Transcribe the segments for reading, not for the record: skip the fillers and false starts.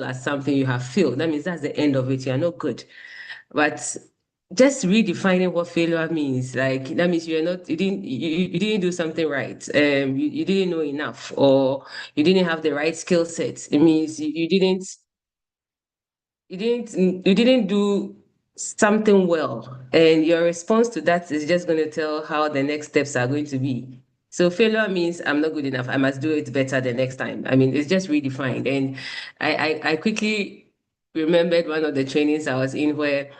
at something, you have failed. That means that's the end of it. You are not good. But just redefining what failure means, like that means you didn't do something right. You didn't know enough, or you didn't have the right skill set. It means you didn't do something well, and your response to that is just going to tell how the next steps are going to be. So failure means I'm not good enough. I must do it better the next time. I mean, it's just redefined. And I quickly remembered one of the trainings I was in where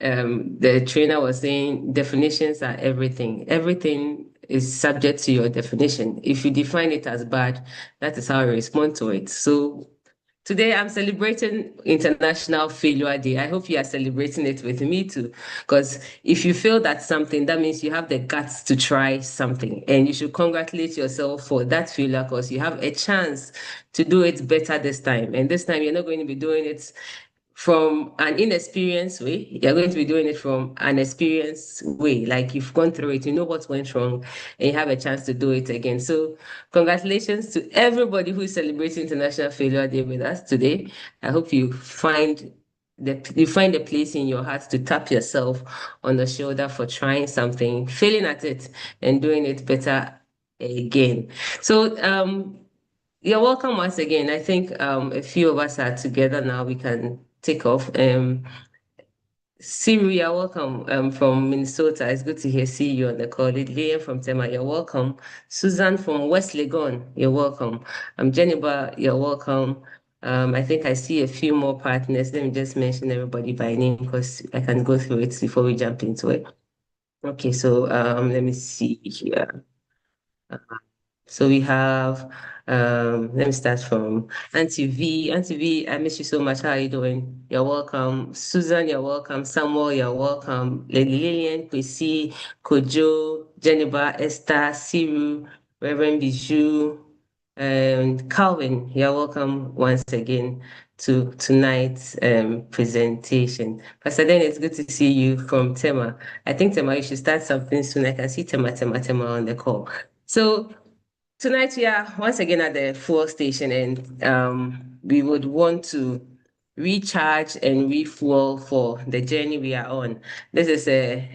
the trainer was saying definitions are everything. Everything is subject to your definition. If you define it as bad, that is how I respond to it. So today, I'm celebrating International Failure Day. I hope you are celebrating it with me too. Because if you failed at something, that means you have the guts to try something. And you should congratulate yourself for that failure because you have a chance to do it better this time. And this time, you're not going to be doing it from an inexperienced way. You're going to be doing it from an experienced way. Like you've gone through it, you know what went wrong, and you have a chance to do it again. So, congratulations to everybody who is celebrating International Failure Day with us today. I hope you find a place in your heart to tap yourself on the shoulder for trying something, failing at it, and doing it better again. So, you're welcome once again. I think a few of us are together now. We can take off. Siru, you're welcome from Minnesota. It's good to see you on the call. Lillian from Tema, you're welcome. Susan from West Legon, you're welcome. Jennifer, you're welcome. I think I see a few more partners. Let me just mention everybody by name because I can go through it before we jump into it. Okay, so let me see here. So we have, let me start from Auntie V. Auntie V, I miss you so much. How are you doing? You're welcome. Susan, you're welcome. Samuel, you're welcome. Lady Lillian, Kwesi, Kojo, Jennifer, Esther, Siru, Reverend Bijou, and Calvin, you're welcome once again to tonight's presentation. Pastor Den, it's good to see you from Tema. I think Tema, you should start something soon. I can see Tema on the call. So tonight we are once again at the fuel station, and we would want to recharge and refuel for the journey we are on. This is a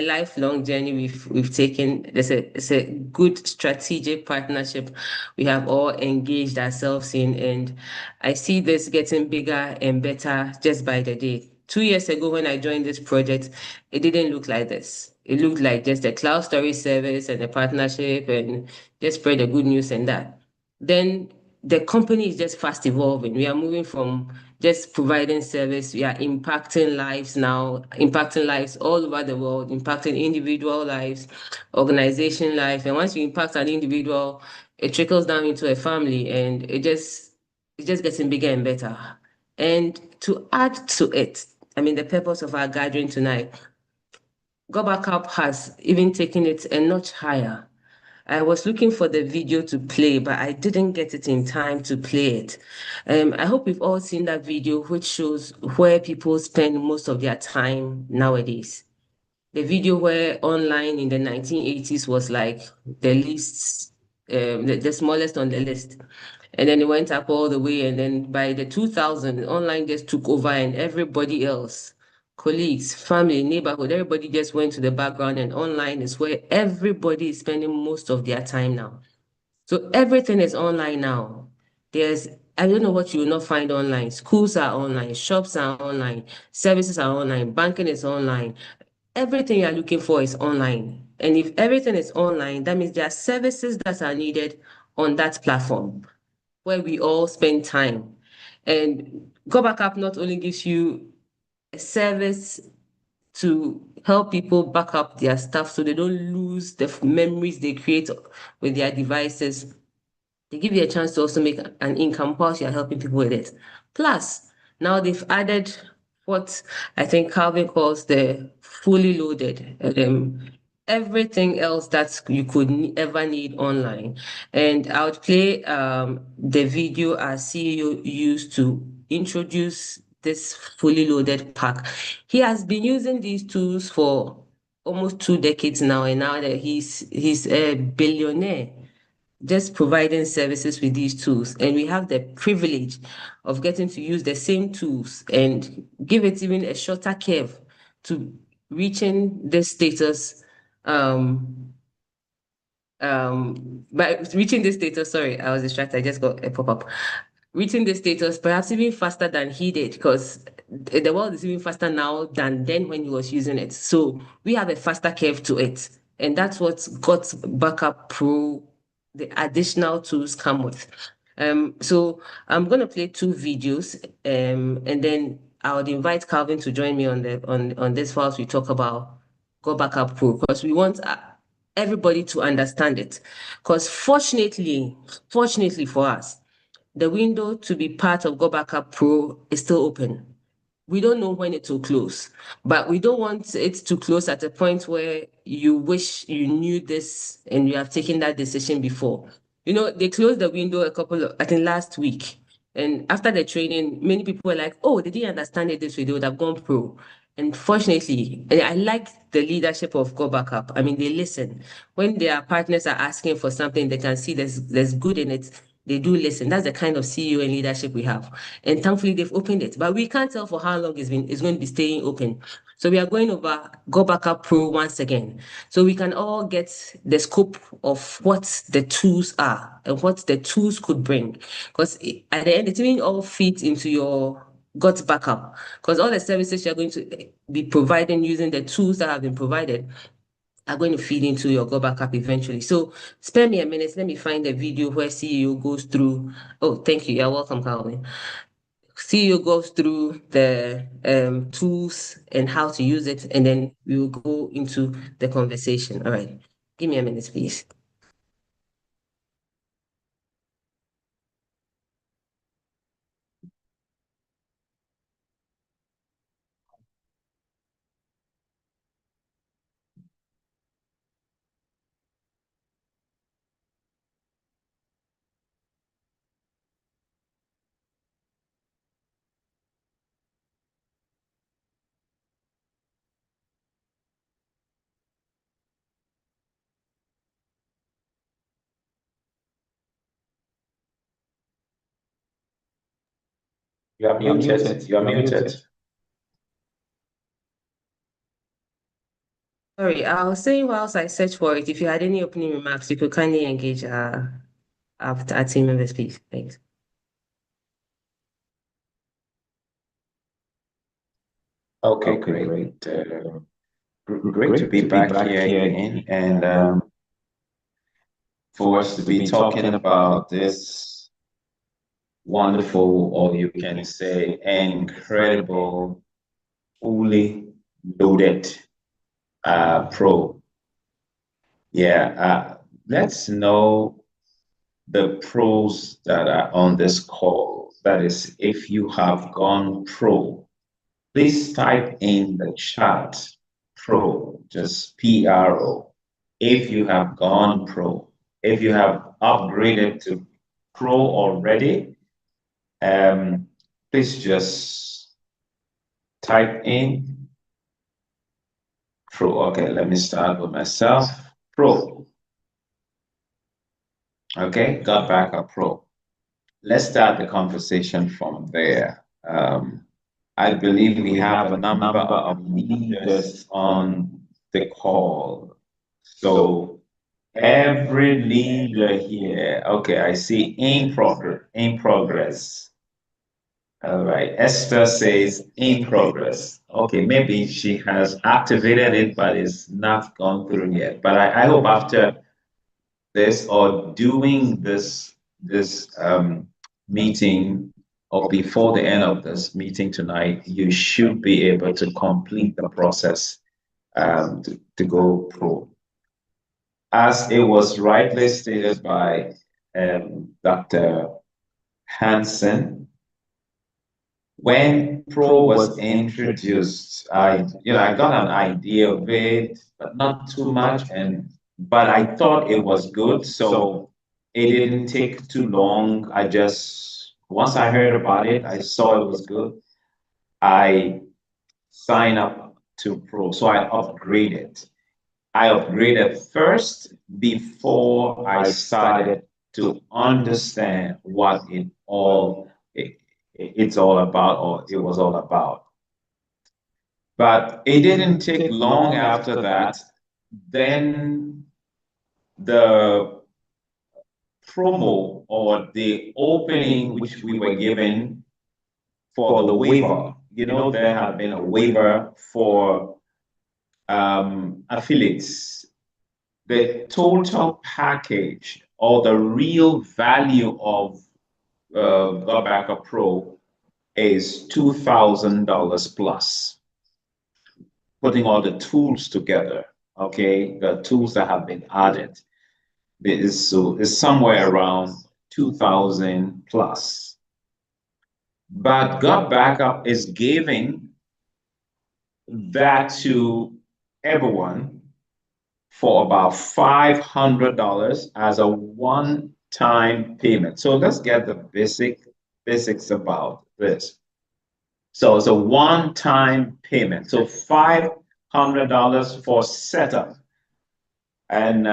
lifelong journey we've taken. It's a good strategic partnership we have all engaged ourselves in, and I see this getting bigger and better just by the day. 2 years ago, when I joined this project, it didn't look like this. It looked like just a cloud storage service and a partnership and just spread the good news and that. Then the company is just fast evolving. We are moving from just providing service. We are impacting lives now, impacting lives all over the world, impacting individual lives, organization life. And once you impact an individual, it trickles down into a family, and it's just getting bigger and better. And to add to it, I mean, the purpose of our gathering tonight, GotBackup has even taken it a notch higher. I was looking for the video to play, but I didn't get it in time to play it. I hope we've all seen that video, which shows where people spend most of their time nowadays. The video where online in the 1980s was like the least, the smallest on the list. And then it went up all the way. And then by the 2000, online just took over, and everybody else, colleagues, family, neighborhood, everybody just went to the background. And online is where everybody is spending most of their time now. So everything is online now. I don't know what you will not find online. Schools are online, shops are online, services are online, banking is online. Everything you're looking for is online. And if everything is online, that means there are services that are needed on that platform where we all spend time. And GoBackup not only gives you a service to help people back up their stuff so they don't lose the memories they create with their devices. They give you a chance to also make an income whilst you're helping people with it. Plus, now they've added what I think Calvin calls the fully loaded, everything else that you could ever need online. And I would play the video our CEO used to introduce this fully loaded pack. He has been using these tools for almost 2 decades now, and now that he's a billionaire. just providing services with these tools, and we have the privilege of getting to use the same tools and give it even a shorter curve to reaching this status by reaching this status, sorry, I was distracted. I just got a pop-up. Reaching this status perhaps even faster than he did, because the world is even faster now than then when he was using it. So we have a faster curve to it. And that's what GotBackup PRO, the additional tools come with. So I'm gonna play two videos, and then I would invite Calvin to join me on this whilst we talk about GotBackup PRO, because we want everybody to understand it. Because fortunately for us, the window to be part of GotBackup PRO is still open. We don't know when it will close, but we don't want it to close at a point where you wish you knew this and you have taken that decision before. You know, they closed the window I think last week. And after the training, many people were like, oh, they didn't understand it this way, they would have gone pro. And fortunately, and I like the leadership of Go Backup. I mean, they listen. When their partners are asking for something, they can see there's good in it. They do listen. That's the kind of CEO and leadership we have. And thankfully, they've opened it. But we can't tell for how long it's going to be staying open. So we are going over Go Backup PRO once again. So we can all get the scope of what the tools are and what the tools could bring. Because at the end, it even all fits into your got backup, because all the services you're going to be providing using the tools that have been provided are going to feed into your go backup eventually. So spare me a minute. Let me find a video where CEO goes through. Oh, thank you. You're welcome, Calvin. CEO goes through the tools and how to use it, and then we will go into the conversation. All right. Give me a minute, please. You are muted. You are muted. Sorry, I was saying whilst I search for it, if you had any opening remarks, you could kindly engage our team members, please. Thanks. Okay, great. Great to be back here again, and for us to be talking about this wonderful, or you can say incredible, fully loaded pro. Yeah, let's know the pros that are on this call. That is, if you have gone pro, please type in the chat pro, just PRO. If you have gone pro, if you have upgraded to pro already, please just type in pro. Okay, let me start with myself. Pro. Okay, GotBackup PRO. Let's start the conversation from there. I believe we have a number of leaders on the call. So every leader here, okay, I see in progress. All right, Esther says in progress. Okay, maybe she has activated it, but it's not gone through yet. But I hope after this or doing this meeting or before the end of this meeting tonight, you should be able to complete the process to go pro. As it was rightly stated by Dr. Hansen, when pro was introduced, I got an idea of it, but not too much, but I thought it was good, so it didn't take too long. Once I heard about it, I saw it was good. I signed up to pro, so I upgraded. I upgraded first before I started to understand what it's all about, or it was all about. But it didn't take long after that. Then the promo, or the opening which we were given for the waiver, there had been a waiver for affiliates. The total package, or the real value of GotBackup Pro, is $2,000 plus, putting all the tools together. Okay, the tools that have been added is somewhere around 2,000 plus. But GotBackup is giving that to everyone for about $500 as a one-time payment. So let's get the basics about this. So it's a one-time payment. So $500 for setup. And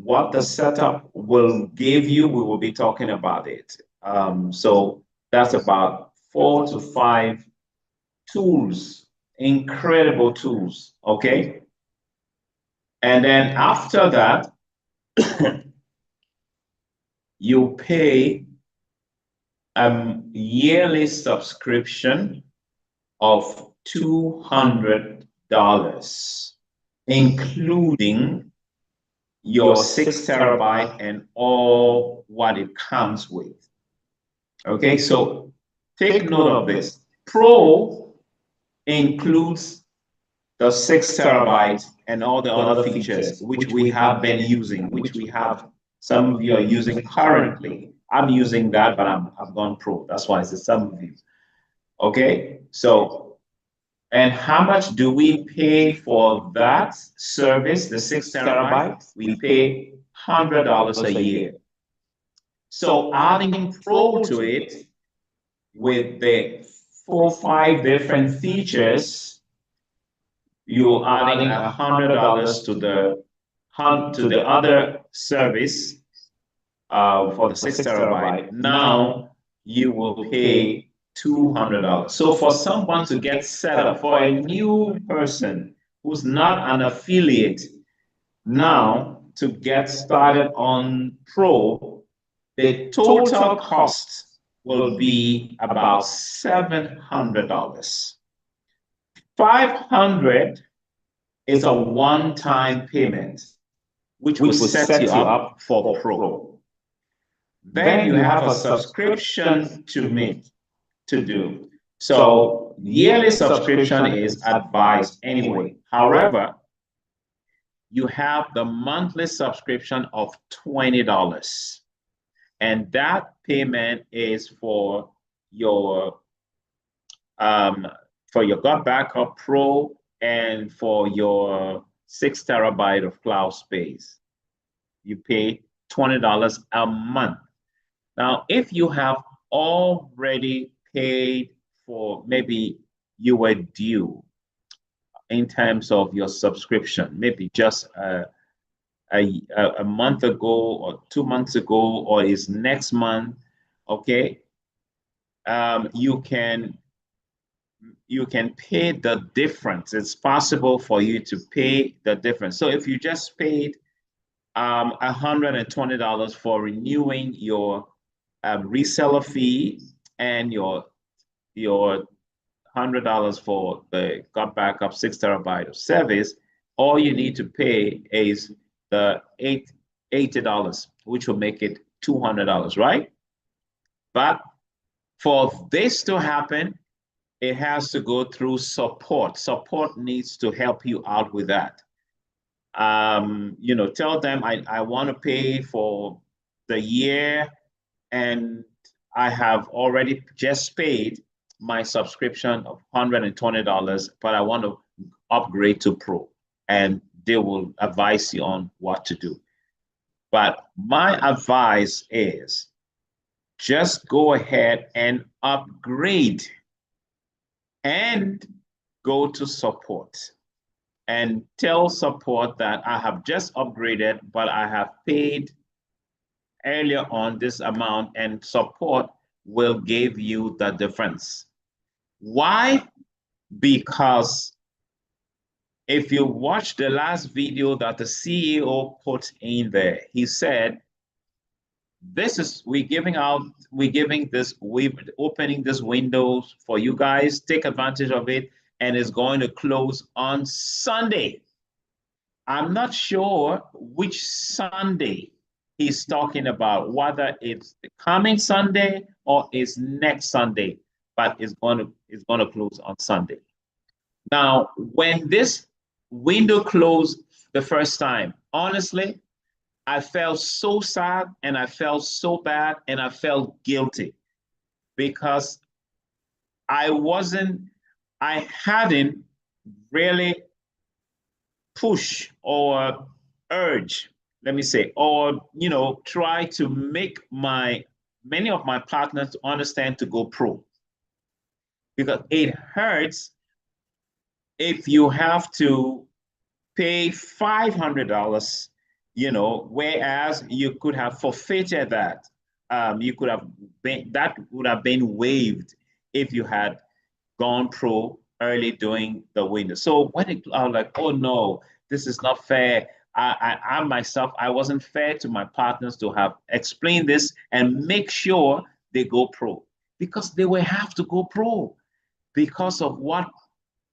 what the setup will give you, we will be talking about it. So that's about 4 to 5 tools, incredible tools, okay? And then after that, you pay a yearly subscription of $200, including your 6 terabyte and all what it comes with. Okay, so take note of this. Pro includes the 6 terabyte and all the other features which we have been using, which we have, some of you are using currently. I'm using that, but I've gone Pro. That's why it's some of you. Okay, so, and how much do we pay for that service, the 6 terabyte? We pay $100 a year. So adding Pro to it with the 4 or 5 different features, you're adding $100 to the other service for the 6 terabyte. Now you will pay $200. So for someone to get set up, for a new person who's not an affiliate, now to get started on Pro, the total cost will be about $700. $500 is a one-time payment, which will set you up for Pro. Then you have a subscription to do. So yearly subscription is advised anyway. However, you have the monthly subscription of $20. And that payment is for your GotBackup Pro and for your 6 terabyte of cloud space. You pay $20 a month. Now, if you have already paid for, maybe you were due in terms of your subscription, maybe just a month ago or 2 months ago, or is next month, okay, you can pay the difference. It's possible for you to pay the difference. So if you just paid $120 for renewing your reseller fee and your $100 for the GotBackup 6 terabyte of service, all you need to pay is the $80, which will make it $200, right? But for this to happen, it has to go through support. Support needs to help you out with that. Tell them I want to pay for the year, and I have already just paid my subscription of $120, but I want to upgrade to Pro, and they will advise you on what to do. But my advice is just go ahead and upgrade and go to support and tell support that I have just upgraded, but I have paid earlier on this amount, and support will give you the difference. Why? Because if you watch the last video that the CEO put in there, he said, we're opening this window for you guys, take advantage of it, and it's going to close on Sunday. I'm not sure which Sunday he's talking about, whether it's the coming Sunday or it's next Sunday, but it's going to close on Sunday. Now, when this window closed the first time, honestly, I felt so sad and I felt so bad and I felt guilty because I hadn't really push or urge, let me say, or, try to make many of my partners to understand to go pro. Because it hurts if you have to pay $500, whereas you could have forfeited that. That would have been waived if you had gone pro early during the window. So when I was like, oh no, this is not fair. I myself, I wasn't fair to my partners to have explained this and make sure they go pro, because they will have to go pro because of what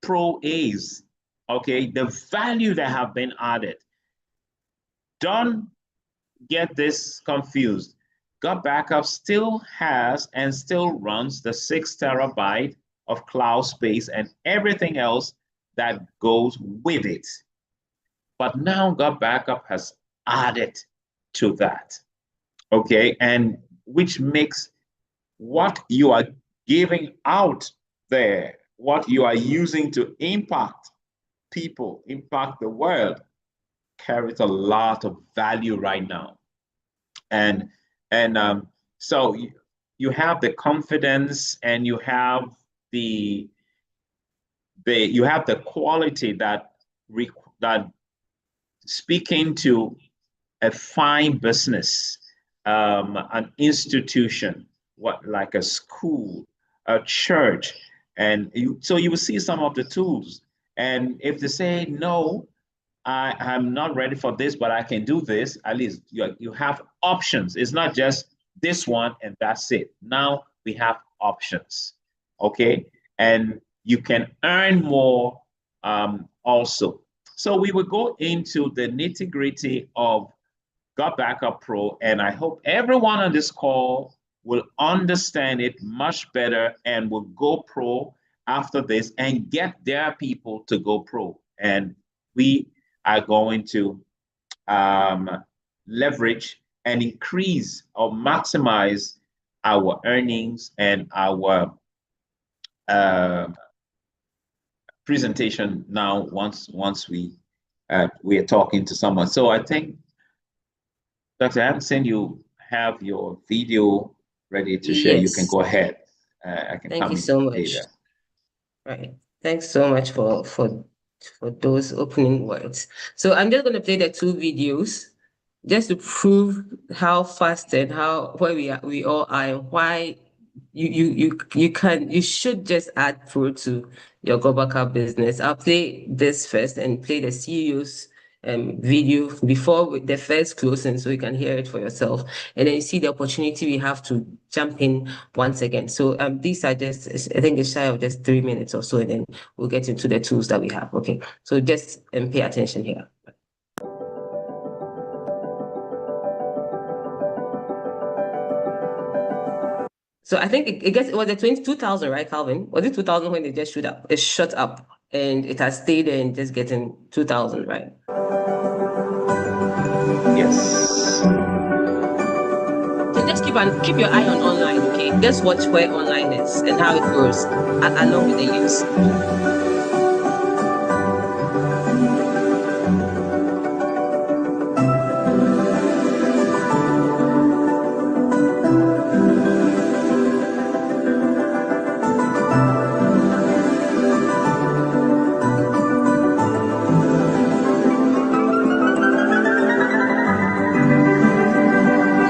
pro is. Okay, the value that have been added. Don't get this confused. GotBackup still has and still runs the 6 terabyte of cloud space and everything else that goes with it. But now GotBackup has added to that, okay? And which makes what you are giving out there, what you are using to impact people, impact the world, carries a lot of value right now. And so you have the confidence and you have the quality that speaking to a fine business, an institution, like a school, a church, and so you will see some of the tools. And if they say no, I'm not ready for this, but I can do this, at least you have options. It's not just this one and that's it. Now we have options, okay? And you can earn more also. So we will go into the nitty-gritty of GotBackup Pro, and I hope everyone on this call will understand it much better and will go pro after this and get their people to go pro. And we are going to leverage and increase or maximize our earnings and our presentation now once we are talking to someone. So I think, Dr. Anderson, you have your video ready to share. Yes. You can go ahead. I can Thank come you so much. later. Right. Thanks so much for those opening words. So I'm just going to play the 2 videos just to prove how fast and where we all are and why you should just add Pro to your GotBackup business. I'll play this first and play the CEO's video before the first closing so you can hear it for yourself, and then you see the opportunity we have to jump in once again. So these are just, I think it's shy of just 3 minutes or so, and then we'll get into the tools that we have. Okay, so just pay attention here. So I think it was the 2000, right, Calvin? Was it 2000 when it just shot up? It shot up and it has stayed there and just getting 2000, right? Yes. So just keep your eye on online, okay? Just watch where online is and how it goes along with the use.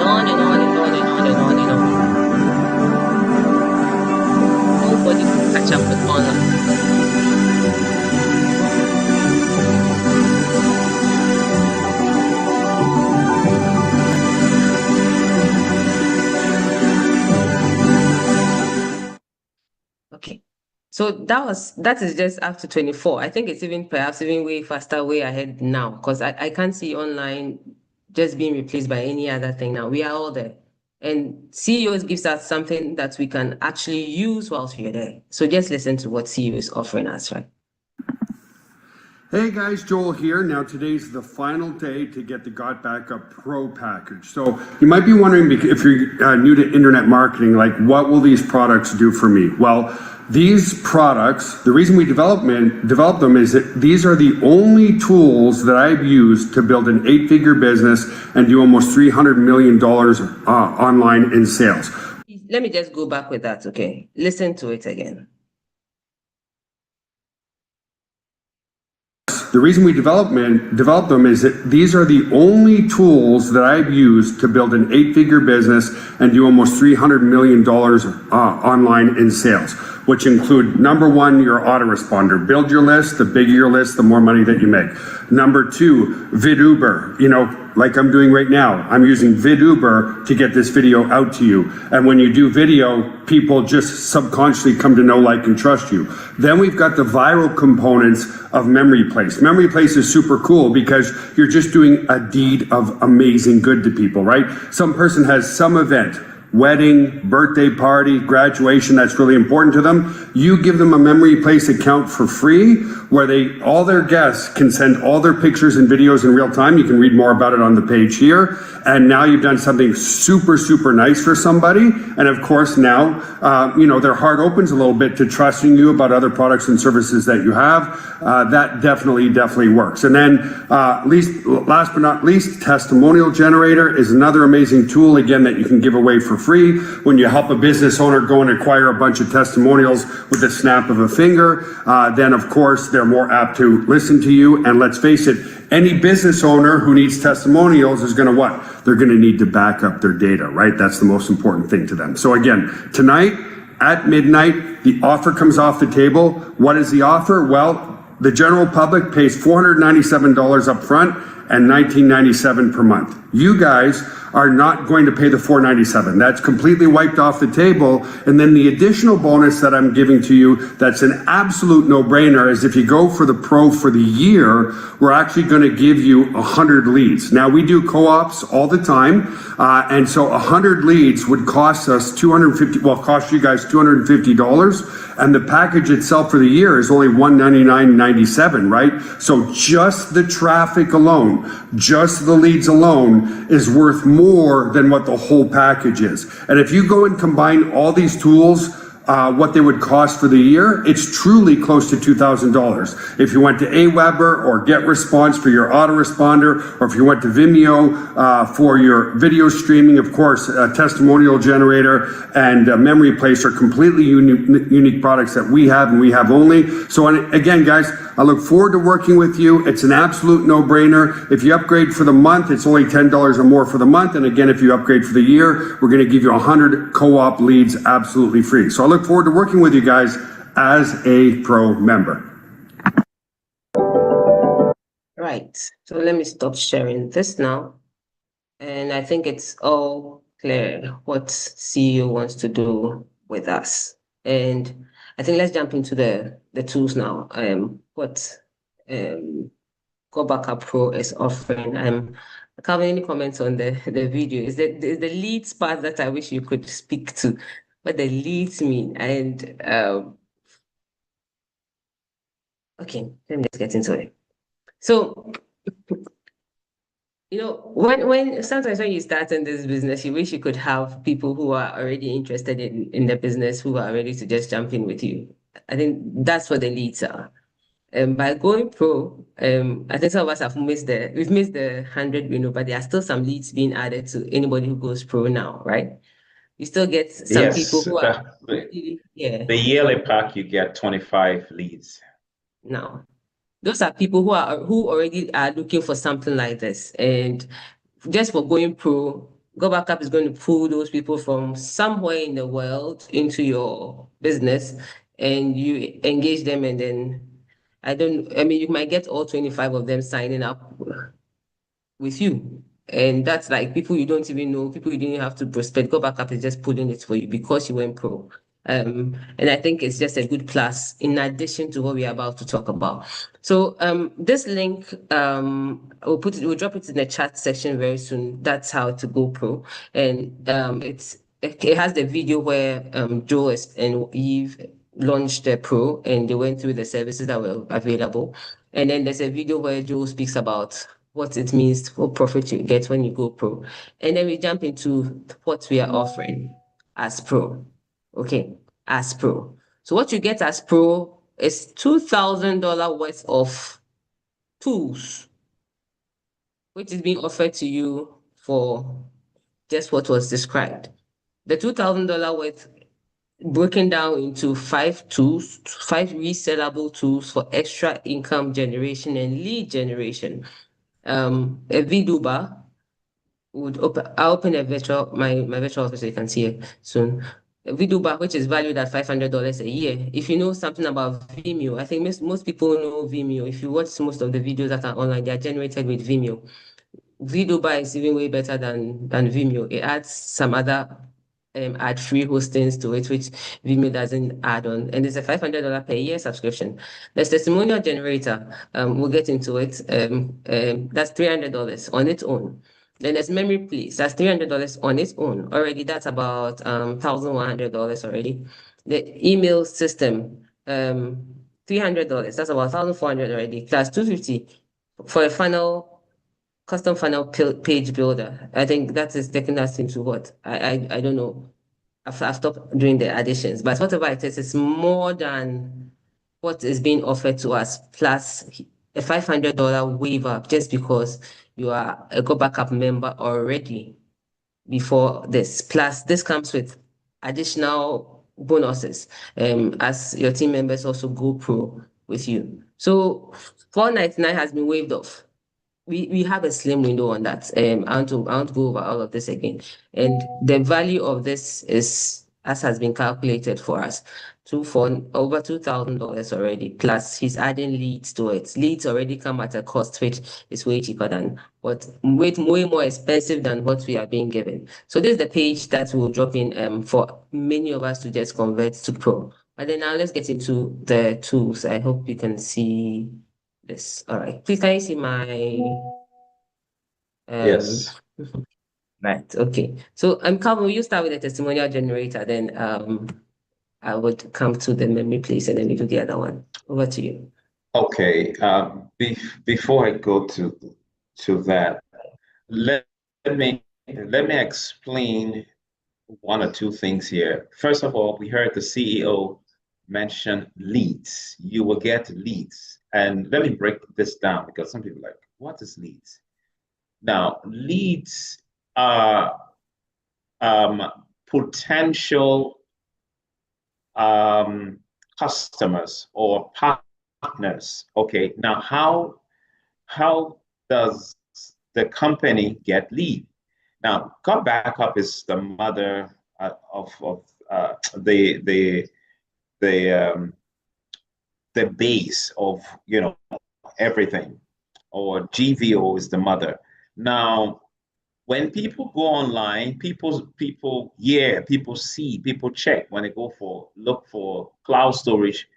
On and catch up with online. Okay. So that is just up to 24. I think it's even perhaps even way faster, way ahead now, because I can't see online just being replaced by any other thing now. We are all there. And CEOs gives us something that we can actually use whilst we're there. So just listen to what CEO is offering us, right? Hey guys, Joel here. Now today's the final day to get the GotBackup PRO package. So you might be wondering, if you're new to internet marketing, like what will these products do for me? Well, these products, the reason we develop them is that these are the only tools that I've used to build an 8-figure business and do almost $300 million online in sales. Let me just go back with that, okay? Listen to it again. The reason we develop them is that these are the only tools that I've used to build an 8-figure business and do almost $300 million online in sales, which include number 1, your autoresponder. Build your list, the bigger your list, the more money that you make. Number 2, VidUber, like I'm doing right now. I'm using VidUber to get this video out to you. And when you do video, people just subconsciously come to know, like, and trust you. Then we've got the viral components of MemoryPlace. MemoryPlace is super cool because you're just doing a deed of amazing good to people, right? Some person has some event, wedding, birthday party, graduation, that's really important to them. You give them a MemoryPlace account for free where all their guests can send all their pictures and videos in real time. You can read more about it on the page here. And now you've done something super, super nice for somebody. And of course now, their heart opens a little bit to trusting you about other products and services that you have. That definitely works. And then last but not least, Testimonial Generator is another amazing tool, again, that you can give away for free when you help a business owner go and acquire a bunch of testimonials with the snap of a finger. Then of course they're more apt to listen to you. And let's face it, any business owner who needs testimonials is going to what? They're going to need to back up their data, right? That's the most important thing to them. So again, tonight at midnight, the offer comes off the table. What is the offer? Well, the general public pays $497 up front and $19.97 per month. You guys are not going to pay the $497. That's completely wiped off the table. And then the additional bonus that I'm giving to you, that's an absolute no-brainer, is if you go for the Pro for the year, we're actually going to give you 100 leads. Now, we do co-ops all the time. And so 100 leads would cost us cost you guys $250. And the package itself for the year is only $199.97, right? So just the traffic alone, just the leads alone is worth more than what the whole package is. And if you go and combine all these tools, what they would cost for the year, it's truly close to $2,000. If you went to Aweber or GetResponse for your autoresponder, or if you went to Vimeo for your video streaming, of course, Testimonial Generator and MemoryPlace are completely unique products that we have and we have only. So again, guys, I look forward to working with you. It's an absolute no-brainer. If you upgrade for the month, it's only $10 or more for the month. And again, if you upgrade for the year, we're going to give you 100 co-op leads absolutely free. So I look forward to working with you guys as a Pro member. Right. So let me stop sharing this now. And I think it's all clear what CEO wants to do with us. And I think let's jump into the tools now. What GotBackup PRO is offering. I can't have any comments on the video. Is the leads part that I wish you could speak to, what the leads mean. And okay, let me just get into it. So when sometimes when you start in this business, you wish you could have people who are already interested in the business, who are ready to just jump in with you. I think that's what the leads are. By going pro, I think some of us have missed the 100, but there are still some leads being added to anybody who goes pro now, right? You still get some people who are the yearly pack, you get 25 leads. Now, those are people who already are looking for something like this, and just for going pro, GotBackup is going to pull those people from somewhere in the world into your business. and you engage them, and then you might get all 25 of them signing up with you. And that's like people you don't even know, people you didn't have to prospect. GotBackup is just pulling it for you because you went pro. And I think it's just a good plus in addition to what we're about to talk about. So this link, we'll drop it in the chat section very soon. That's how to go pro. And it has the video where Joe and Eve launched the pro and they went through the services that were available. And then there's a video where Joe speaks about what it means, what profit you get when you go pro. And then we jump into what we are offering as pro. Okay, as pro. So what you get as pro is $2,000 worth of tools, which is being offered to you for just what was described. The $2,000 worth broken down into 5 tools, 5 resellable tools for extra income generation and lead generation. A VDuber would open. I'll open my virtual office so you can see it soon. A VDuber, which is valued at $500 a year. If you know something about Vimeo, I think most people know Vimeo. If you watch most of the videos that are online, they are generated with Vimeo. VDuber is even way better than Vimeo. It adds some other ad-free hostings to it, which Vimeo doesn't add on. And it's a $500 per year subscription. There's Testimonial Generator. We'll get into it. That's $300 on its own. Then there's MemoryPlace. That's $300 on its own. Already, that's about $1,100 already. The email system, $300. That's about $1,400 already. Plus $250 for a custom funnel page builder. I think that is taking us into what? I don't know. I've stopped doing the additions, but whatever it is, it's more than what is being offered to us, plus a $500 waiver just because you are a GotBackup member already before this. Plus, this comes with additional bonuses as your team members also go pro with you. So $499 has been waived off. We have a slim window on that. I want to go over all of this again. And the value of this is, as has been calculated for us, over $2,000 already. Plus, he's adding leads to it. Leads already come at a cost which is way cheaper than way more expensive than what we are being given. So this is the page that will drop in for many of us to just convert to pro. But then now let's get into the tools. I hope you can see this. All right. Please, can you see my Yes. right? Okay. So Calvin, will you start with the testimonial generator? Then I would come to the MemoryPlace and then we do the other one. Over to you. Okay. Before I go to that, let me explain one or two things here. First of all, we heard the CEO mention leads. You will get leads. And let me break this down because some people are like, what is leads? Now, leads are potential customers or partners. Okay, now how does the company get lead? Now, GotBackup is the mother of the base of everything, or GVO is the mother. Now, when people go online, people see, people check when they look for cloud storage.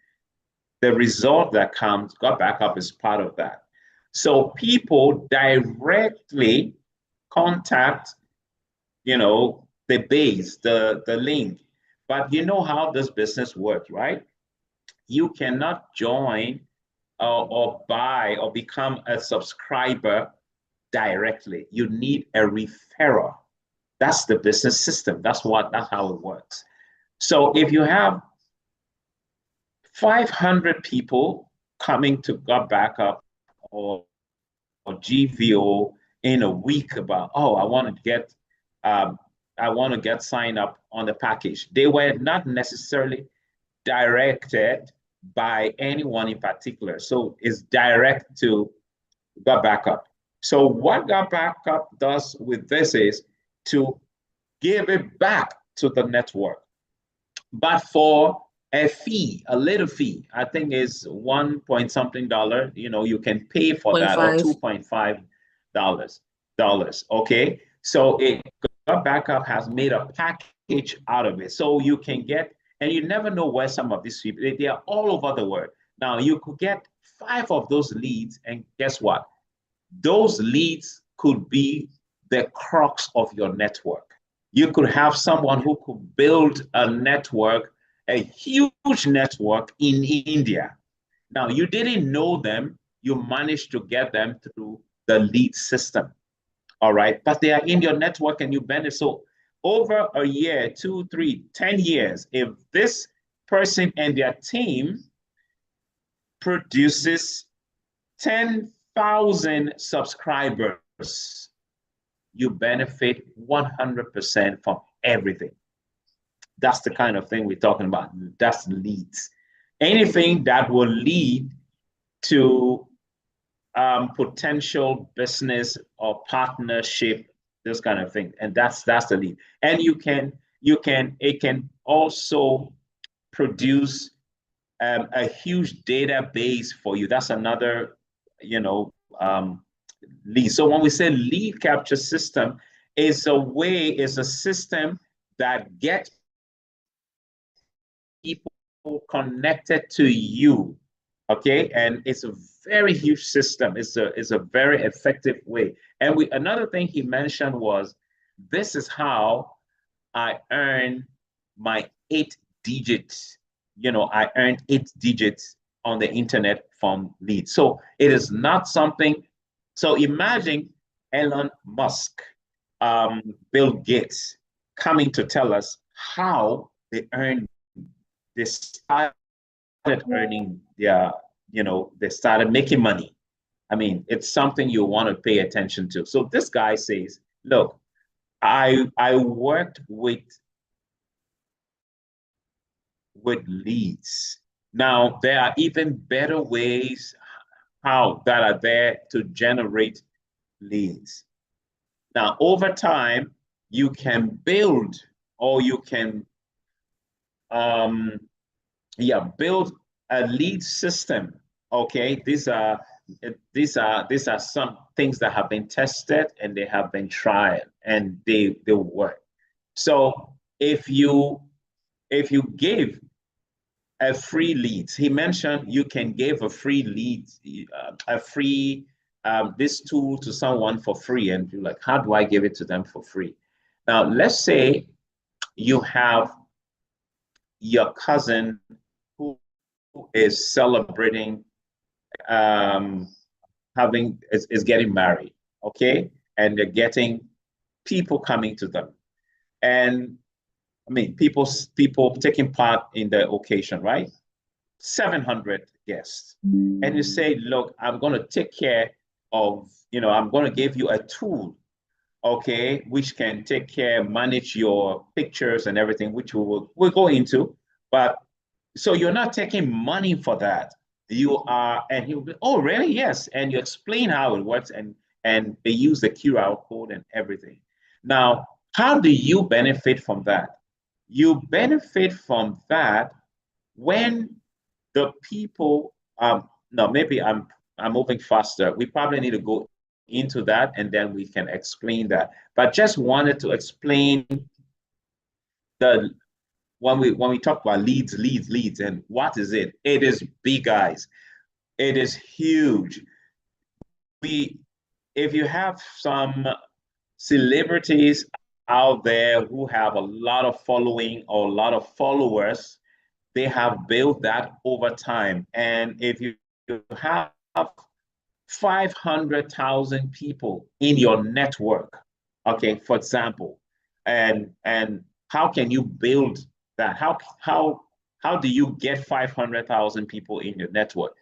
The result that comes, GotBackup is part of that. So people directly contact, the base, the link. But you know how this business works, right? You cannot join or buy or become a subscriber directly. You need a referral. That's the business system. That's how it works. So if you have 500 people coming to GotBackup or GVO in a week about, I want to get signed up on the package. They were not necessarily directed by anyone in particular. So it's direct to GotBackup. So what GotBackup does with this is to give it back to the network, but for a fee, a little fee. I think is 1 point something dollar. You know, you can pay for that, or 0.5. $2.5. Okay, so it GotBackup has made a package out of it, so you can get, and you never know where some of these people, they are all over the world. Now you could get 5 of those leads, and guess what? Those leads could be the crux of your network. You could have someone who could build a network, a huge network in India. Now, you didn't know them, you managed to get them through the lead system. All right. But they are in your network and you benefit. So over a year, 2, 3, 10 years, if this person and their team produces 10,000 subscribers, you benefit 100% from everything. That's the kind of thing we're talking about. That's leads. Anything that will lead to potential business or partnership, this kind of thing, and that's the lead. And it can also produce a huge database for you. That's another, lead. So when we say lead capture system, is a system that gets people connected to you. Okay, and it's a very huge system. It's a very effective way. And another thing he mentioned was, this is how I earn my 8 digits. I earned 8 digits on the internet from leads. So it is not something. So imagine Elon Musk, Bill Gates coming to tell us how they started earning they started making money. I mean, it's something you want to pay attention to. So this guy says, look, I worked with leads. Now there are even better ways that are there to generate leads. Now over time, you can build, or you can build a lead system. Okay, these are some things that have been tested and they have been tried and they work. So if you give a free lead, he mentioned you can give a free lead, this tool to someone for free, and you're like, how do I give it to them for free? Now let's say you have your cousin who is celebrating, is getting married, okay, and they're getting people coming to them, and I mean people taking part in the occasion, right? 700 guests, and you say, look, I'm going to take care of, I'm going to give you a tool, okay, which can manage your pictures and everything, which we'll go into. But so you're not taking money for that. You are, and he'll be, oh, really? Yes. And you explain how it works, and they use the QR code and everything. Now, how do you benefit from that? You benefit from that when the people, no, maybe I'm moving faster. We probably need to go into that and then we can explain that. But just wanted to explain when we talk about leads, and what is it? It is big, guys. It is huge. If you have some celebrities out there who have a lot of following or a lot of followers, they have built that over time. And if you have 500,000 people in your network, okay, for example, and how can you build that? How do you get 500,000 people in your network?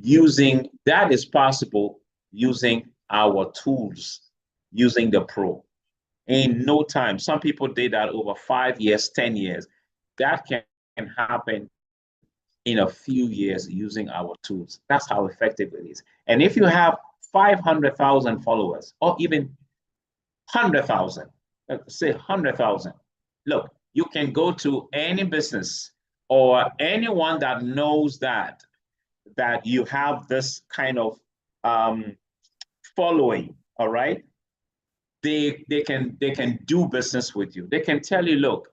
That is possible using our tools, using the Pro. In no time, some people did that over 5 years, 10 years. That can happen in a few years using our tools. That's how effective it is. And if you have 500,000 followers, or even 100,000, say 100,000, look, you can go to any business or anyone that knows that you have this kind of following, all right, they can do business with you. They can tell you, look,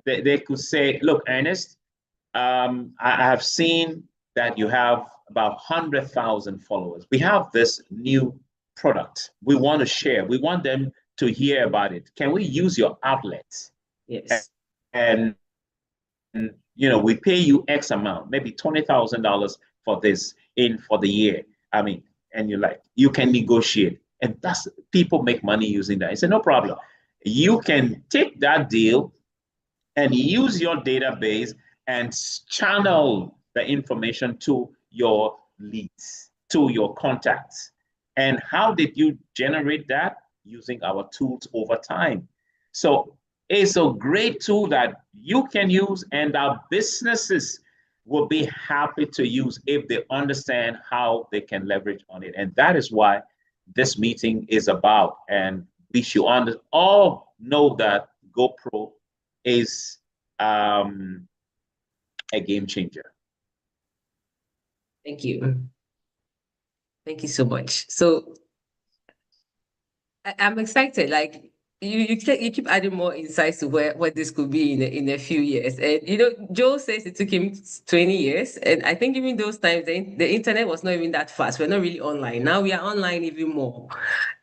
they could say, look, Ernest, I have seen that you have about 100,000 followers. We have this new product we want to share. We want them to hear about it. Can we use your outlets? Yes. And we pay you X amount, maybe $20,000 for this for the year. I mean, and you can negotiate. And that's, people make money using that. I said, no problem. You can take that deal and use your database and channel the information to your leads, to your contacts. And how did you generate that? Using our tools over time. So it's a great tool that you can use, and our businesses will be happy to use if they understand how they can leverage on it. And that is why this meeting is about. And we should all know that GoPro is a game changer. Thank you. Thank you so much. So I'm excited. Like you keep adding more insights to what this could be in a few years. And Joe says it took him 20 years. And I think even those times the internet was not even that fast. We're not really online. Now we are online even more.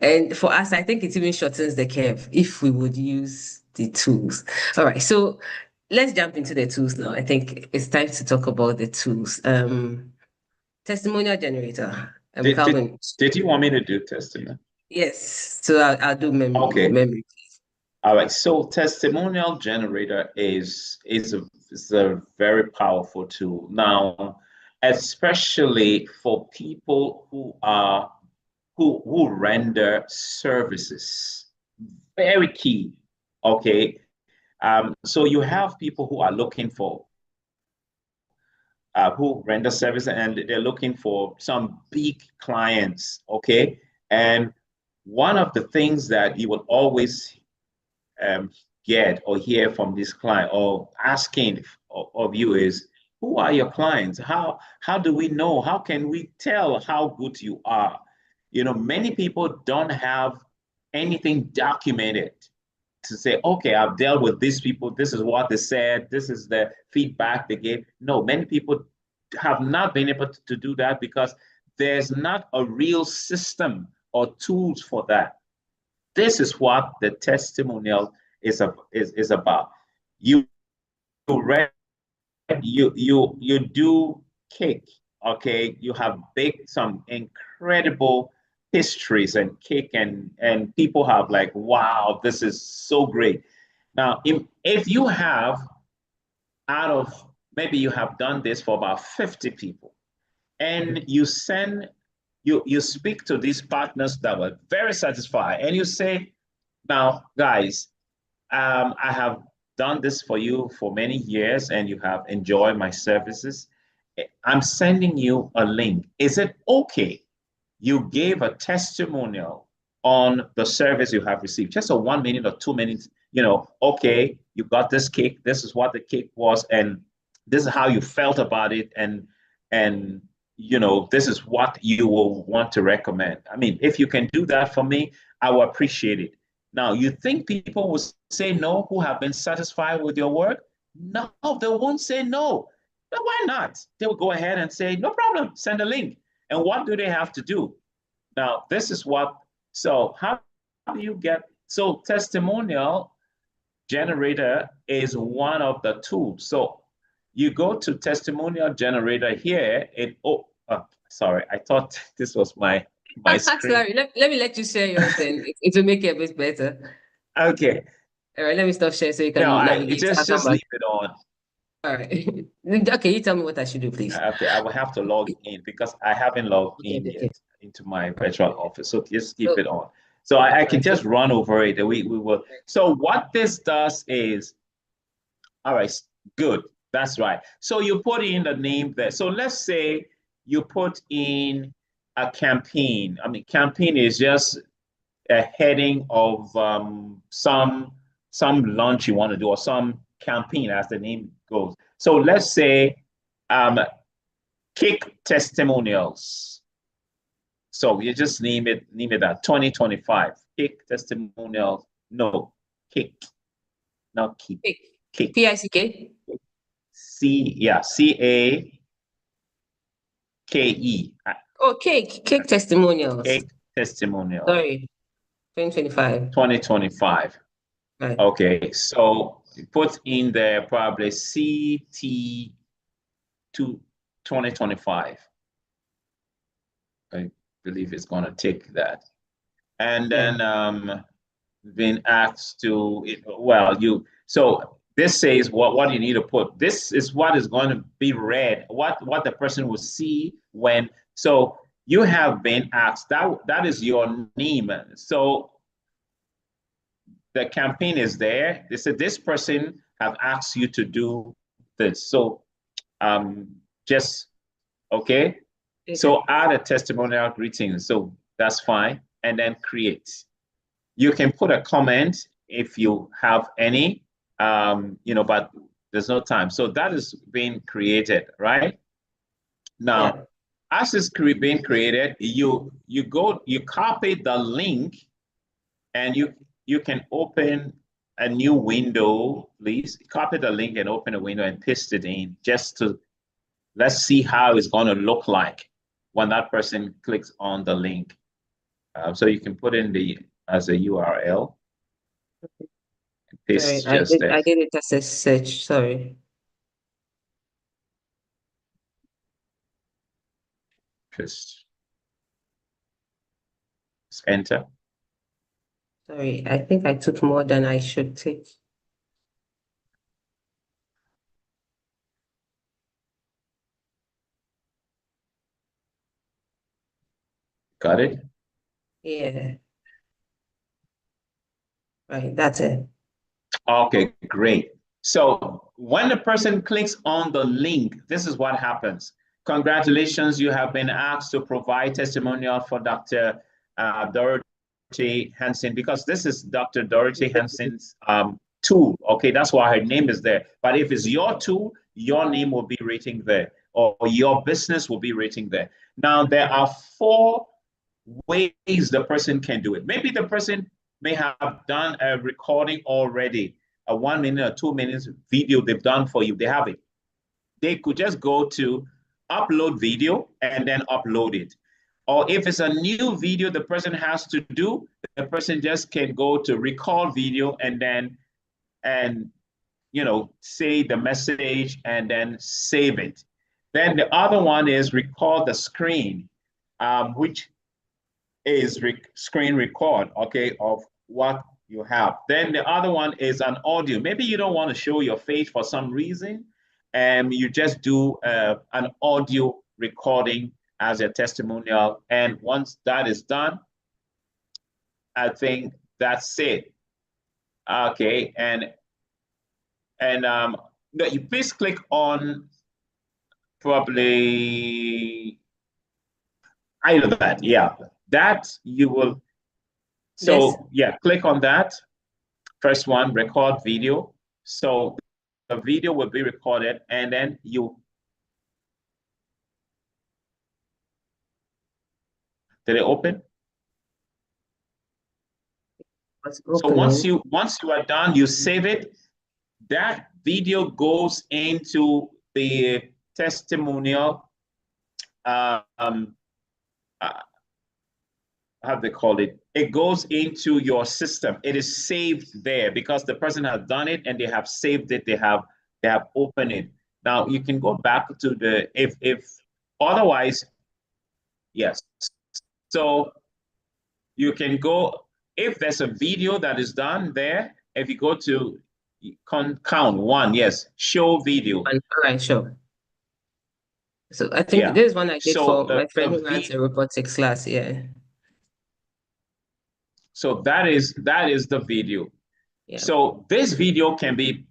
And for us, I think it even shortens the curve if we would use the tools. All right. So let's jump into the tools now. I think it's time to talk about the tools. Testimonial generator. Did you want me to do testimony? Yes. So I'll do memory. Okay. Memory. All right. So testimonial generator is a very powerful tool now, especially for people who render services. Very key. Okay. So you have people who are looking for who render service, and they're looking for some big clients. Okay. And one of the things that you will always get or hear from this client or asking of you is, who are your clients? How do we know? How can we tell how good you are? Many people don't have anything documented to say, okay, I've dealt with these people. This is what they said. This is the feedback they gave. No, many people have not been able to do that because there's not a real system or tools for that. This is what the testimonial is about. You do cake, okay? You have baked some incredible pastries and cake, and people have like, wow, this is so great. Now, if you have, out of, maybe you have done this for about 50 people, and you speak to these partners that were very satisfied, and you say, now, guys, I have done this for you for many years, and you have enjoyed my services. I'm sending you a link. Is it okay? You gave a testimonial on the service you have received, just a 1 minute or 2 minutes, okay, you got this cake. This is what the cake was, and this is how you felt about it. And this is what you will want to recommend. I mean, if you can do that for me, I will appreciate it. Now, you think people will say no who have been satisfied with your work? No, they won't say no. But why not? They will go ahead and say, no problem, send a link. And what do they have to do? Now, this is so how do you get, so testimonial generator is one of the tools. So you go to testimonial generator here, sorry, I thought this was my screen. Sorry, let me let you share yours then. It will make it a bit better. Okay. All right, let me stop sharing so you can navigate. Just leave it on. All right. Okay, you tell me what I should do, please. Okay, I will have to log in because I haven't logged in yet into my virtual office. So just keep it on. So I can just run over it. We will. So what this does is, all right, good. That's right. So you put in the name there. So let's say you put in a campaign. I mean, campaign is just a heading of some launch you want to do or some campaign, as the name goes. So let's say kick testimonials. So you just name it that 2025 kick testimonials. No, kick, not keep. Kick. P-I-C-K? C-A-K-E. Oh, kick testimonials. Kick testimonials. Sorry, 2025. 2025. Right. Okay, so put in there probably CT to 2025. I believe it's going to take that. And then been asked to, so this says what you need to put. This is what is going to be read, what the person will see when, so you have been asked, that is your name. So the campaign is there. They said this person have asked you to do this. So just, okay. So add a testimonial greeting. So that's fine. And then create. You can put a comment if you have any, but there's no time. So that is being created, right? Now, as it's being created, you copy the link, and you can open a new window, please. Copy the link and open a window and paste it in, just to, let's see how it's going to look like when that person clicks on the link. So you can put in as a URL. Paste sorry, just there. I did it as a search, sorry. Just enter. Sorry, I think I took more than I should take. Got it? Yeah. Right, that's it. Okay, great. So when the person clicks on the link, this is what happens. Congratulations, you have been asked to provide testimonial for Dr. Dorothy Hansen, because this is Dr. Dorothy Hansen's tool. Okay, that's why her name is there. But if it's your tool, your name will be rating there, or your business will be rating there. Now, there are 4 ways the person can do it. Maybe the person may have done a recording already, a 1 minute or 2 minutes video they've done for you. They have it. They could just go to upload video and then upload it. Or if it's a new video the person has to do, the person just can go to record video and then, say the message and then save it. Then the other one is record the screen, which is screen record, okay, of what you have. Then the other one is an audio. Maybe you don't want to show your face for some reason, and you just do an audio recording as a testimonial. And once that is done, I think that's it. Okay, and you please click on probably either that, yeah, that you will. So yeah, click on that. First one, record video. So the video will be recorded, and then did it open? So once you are done, you save it. That video goes into the testimonial, how they call it? It goes into your system. It is saved there because the person has done it and they have saved it. They have opened it. Now you can go back to the if otherwise, yes. So you can go, if there's a video that is done there, if you go to count 1, yes, show video. All right, sure. So I think this one I did for my friend who runs a robotics class, yeah. So that is the video. Yeah. So this video can be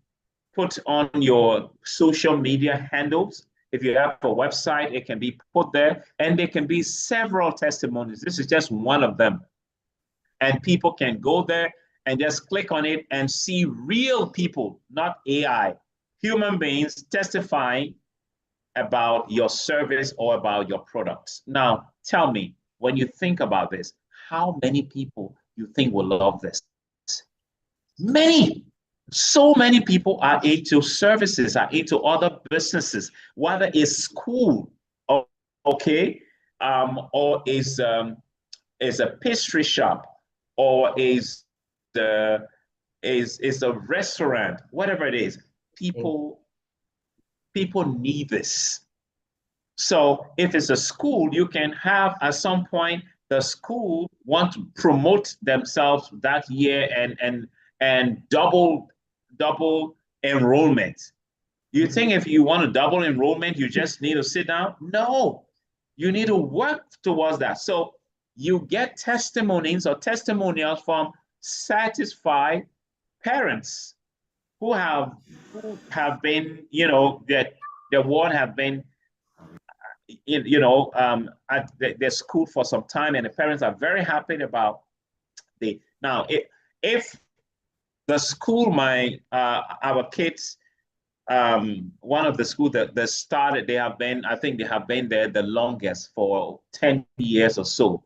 put on your social media handles. If you have a website, it can be put there, and there can be several testimonies. This is just one of them. And people can go there and just click on it and see real people, not AI, human beings testifying about your service or about your products. Now, tell me, when you think about this, how many people you think will love this? Many. So many people are into services, are into other businesses, whether it's school, okay, or is a pastry shop, or is a restaurant, whatever it is. People need this. So if it's a school, you can have at some point the school want to promote themselves that year and double enrollment. You think if you want to double enrollment, you just need to sit down? No, you need to work towards that. So you get testimonies or testimonials from satisfied parents who have been, that their word have been, at their school for some time, and the parents are very happy about the. Now, if the school, our kids, one of the schools that started, I think they have been there the longest, for 10 years or so.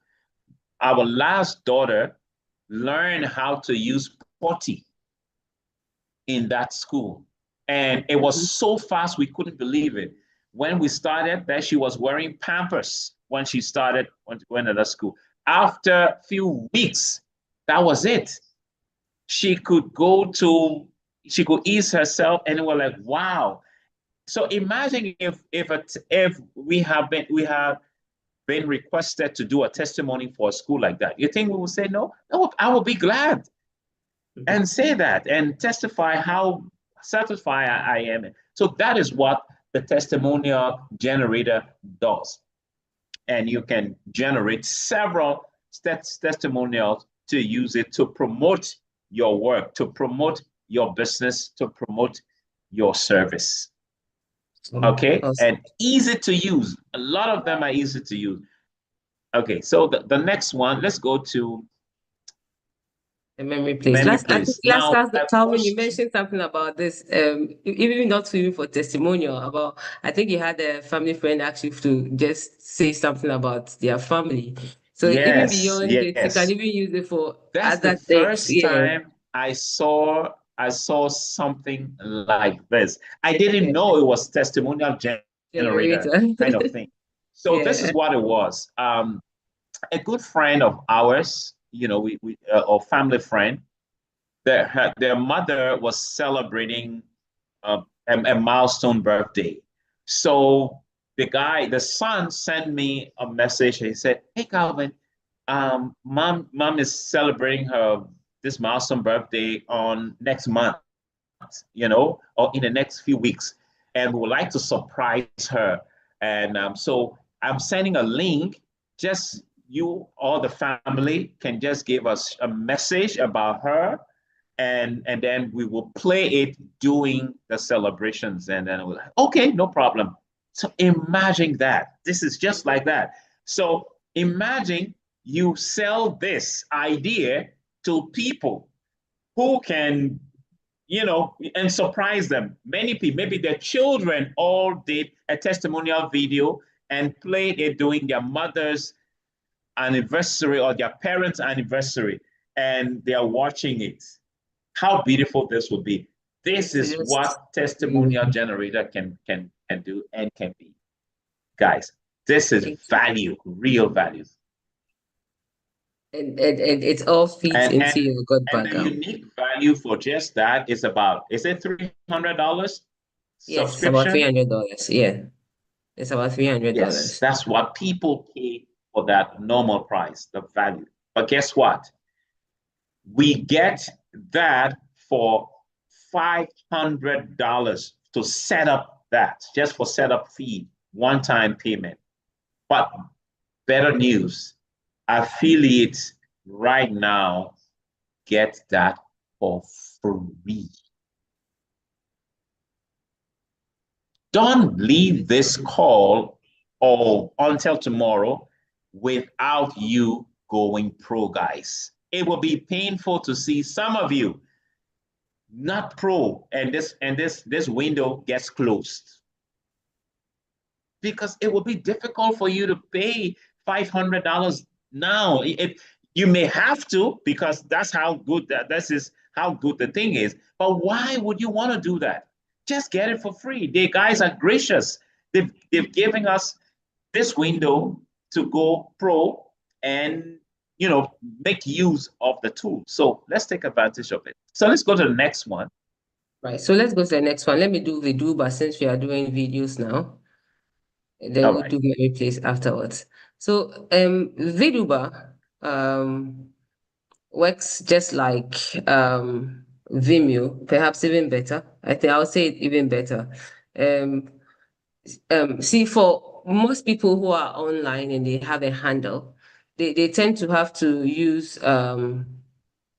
Our last daughter learned how to use potty in that school. And it was so fast, we couldn't believe it. When we started, that she was wearing Pampers when she started, went to that school. After a few weeks, that was it. She could ease herself, and we're like, wow. So imagine if we have been requested to do a testimony for a school like that. You think we will say no? No, I will be glad and say that and testify how satisfied I am. So that is what the testimonial generator does. And you can generate several testimonials to use it to promote your work, to promote your business, to promote your service. Okay, Awesome. and easy to use. A lot of them are easy to use. Okay, so the next one, let's go to The MemoryPlace. Last, Calvin, you mentioned something about this. Even not to you for testimonial about. I think you had a family friend ask you to just say something about their family. So even beyond this, you can even use it for that's other the things. first time I saw something like this. I didn't know it was testimonial generator kind of thing. So this is what it was. A good friend of ours, we or family friend, their mother was celebrating a milestone birthday. So the son sent me a message. He said, "Hey, Calvin, mom is celebrating this milestone birthday on next month, or in the next few weeks, and we would like to surprise her. And so I'm sending a link. Just you or the family can just give us a message about her, and then we will play it during the celebrations." And then we'll, okay, no problem. So imagine that. This is just like that. So imagine you sell this idea to people who can, and surprise them. Many people, maybe their children all did a testimonial video and played it during their mother's anniversary or their parents' anniversary, and they are watching it. How beautiful this would be. This is what testimonial generator can do and can be. Guys, this is value, real value. And it all feeds into your GotBackup. And the unique value for just that is is it $300? Yes, about $300. Yeah, it's about $300. Yes, that's what people pay for that normal price, the value. But guess what? We get that for $500 to set up that, just for setup fee, one-time payment. But better news, affiliates right now get that for free. Don't leave this call or until tomorrow without you going pro, guys. it will be painful to see some of you not pro, and this window gets closed, because it will be difficult for you to pay $500 now. You may have to, because that's how good this is, how good the thing is. But why would you want to do that? Just get it for free. The guys are gracious. They've given us this window to go pro and make use of the tool. So let's take advantage of it. So let's go to the next one. Right. So let's go to the next one. Let me do VDuber since we are doing videos now. Then All we'll right. do MemoryPlace afterwards. So VDuber works just like Vimeo, perhaps even better. I think I'll say it even better. See, for most people who are online and they have a handle, they tend to have to use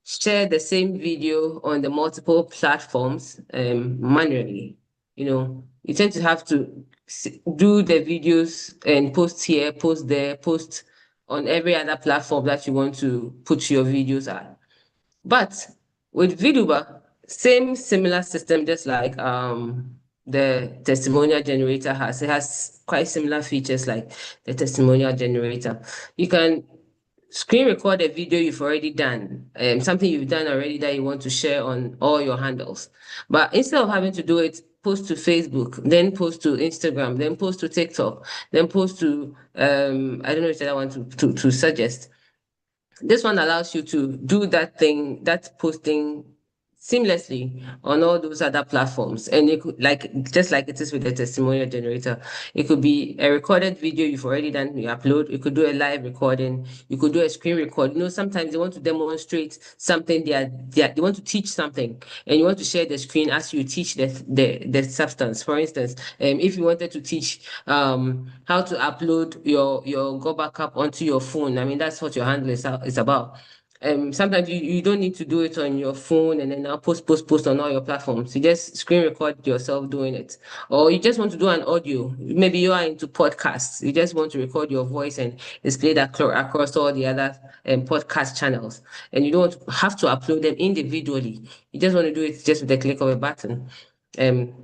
share the same video on the multiple platforms manually. You tend to have to do the videos and post here, post there, post on every other platform that you want to put your videos at. But with VDuber, same similar system, just like the testimonial generator has. It has quite similar features like the testimonial generator. You can screen record a video you've already done, something you've done already that you want to share on all your handles. But instead of having to do it, post to Facebook, then post to Instagram, then post to TikTok, then post to I don't know if I want to suggest. This one allows you to do that posting seamlessly on all those other platforms. And it could, just like it is with the testimonial generator, it could be a recorded video you've already done, you upload. You could do a live recording. You could do a screen record. Sometimes they want to demonstrate something. They want to teach something, and you want to share the screen as you teach the substance. For instance, if you wanted to teach how to upload your GotBackup onto your phone, I mean that's what your handle is about. Sometimes you don't need to do it on your phone and then now post on all your platforms. You just screen record yourself doing it. Or you just want to do an audio. Maybe you are into podcasts. You just want to record your voice and display that across all the other podcast channels. And you don't have to upload them individually. You just want to do it just with the click of a button.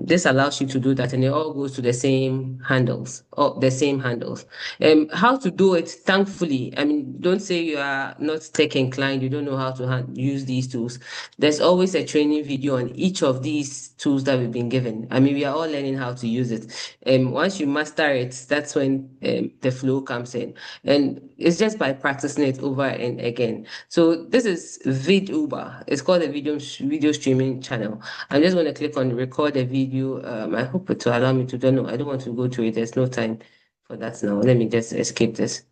This allows you to do that, and it all goes to the same handles, or the same handles. How to do it, thankfully, I mean, don't say you are not tech inclined, you don't know how to use these tools. There's always a training video on each of these tools that we've been given. I mean, we are all learning how to use it. Once you master it, that's when the flow comes in. And it's just by practicing it over and again. So this is VidUber. It's called a video streaming channel. I'm just going to click on record a video. I hope it will allow me to. Don't know. I don't want to go through it. There's no time for that now. Let me just escape this.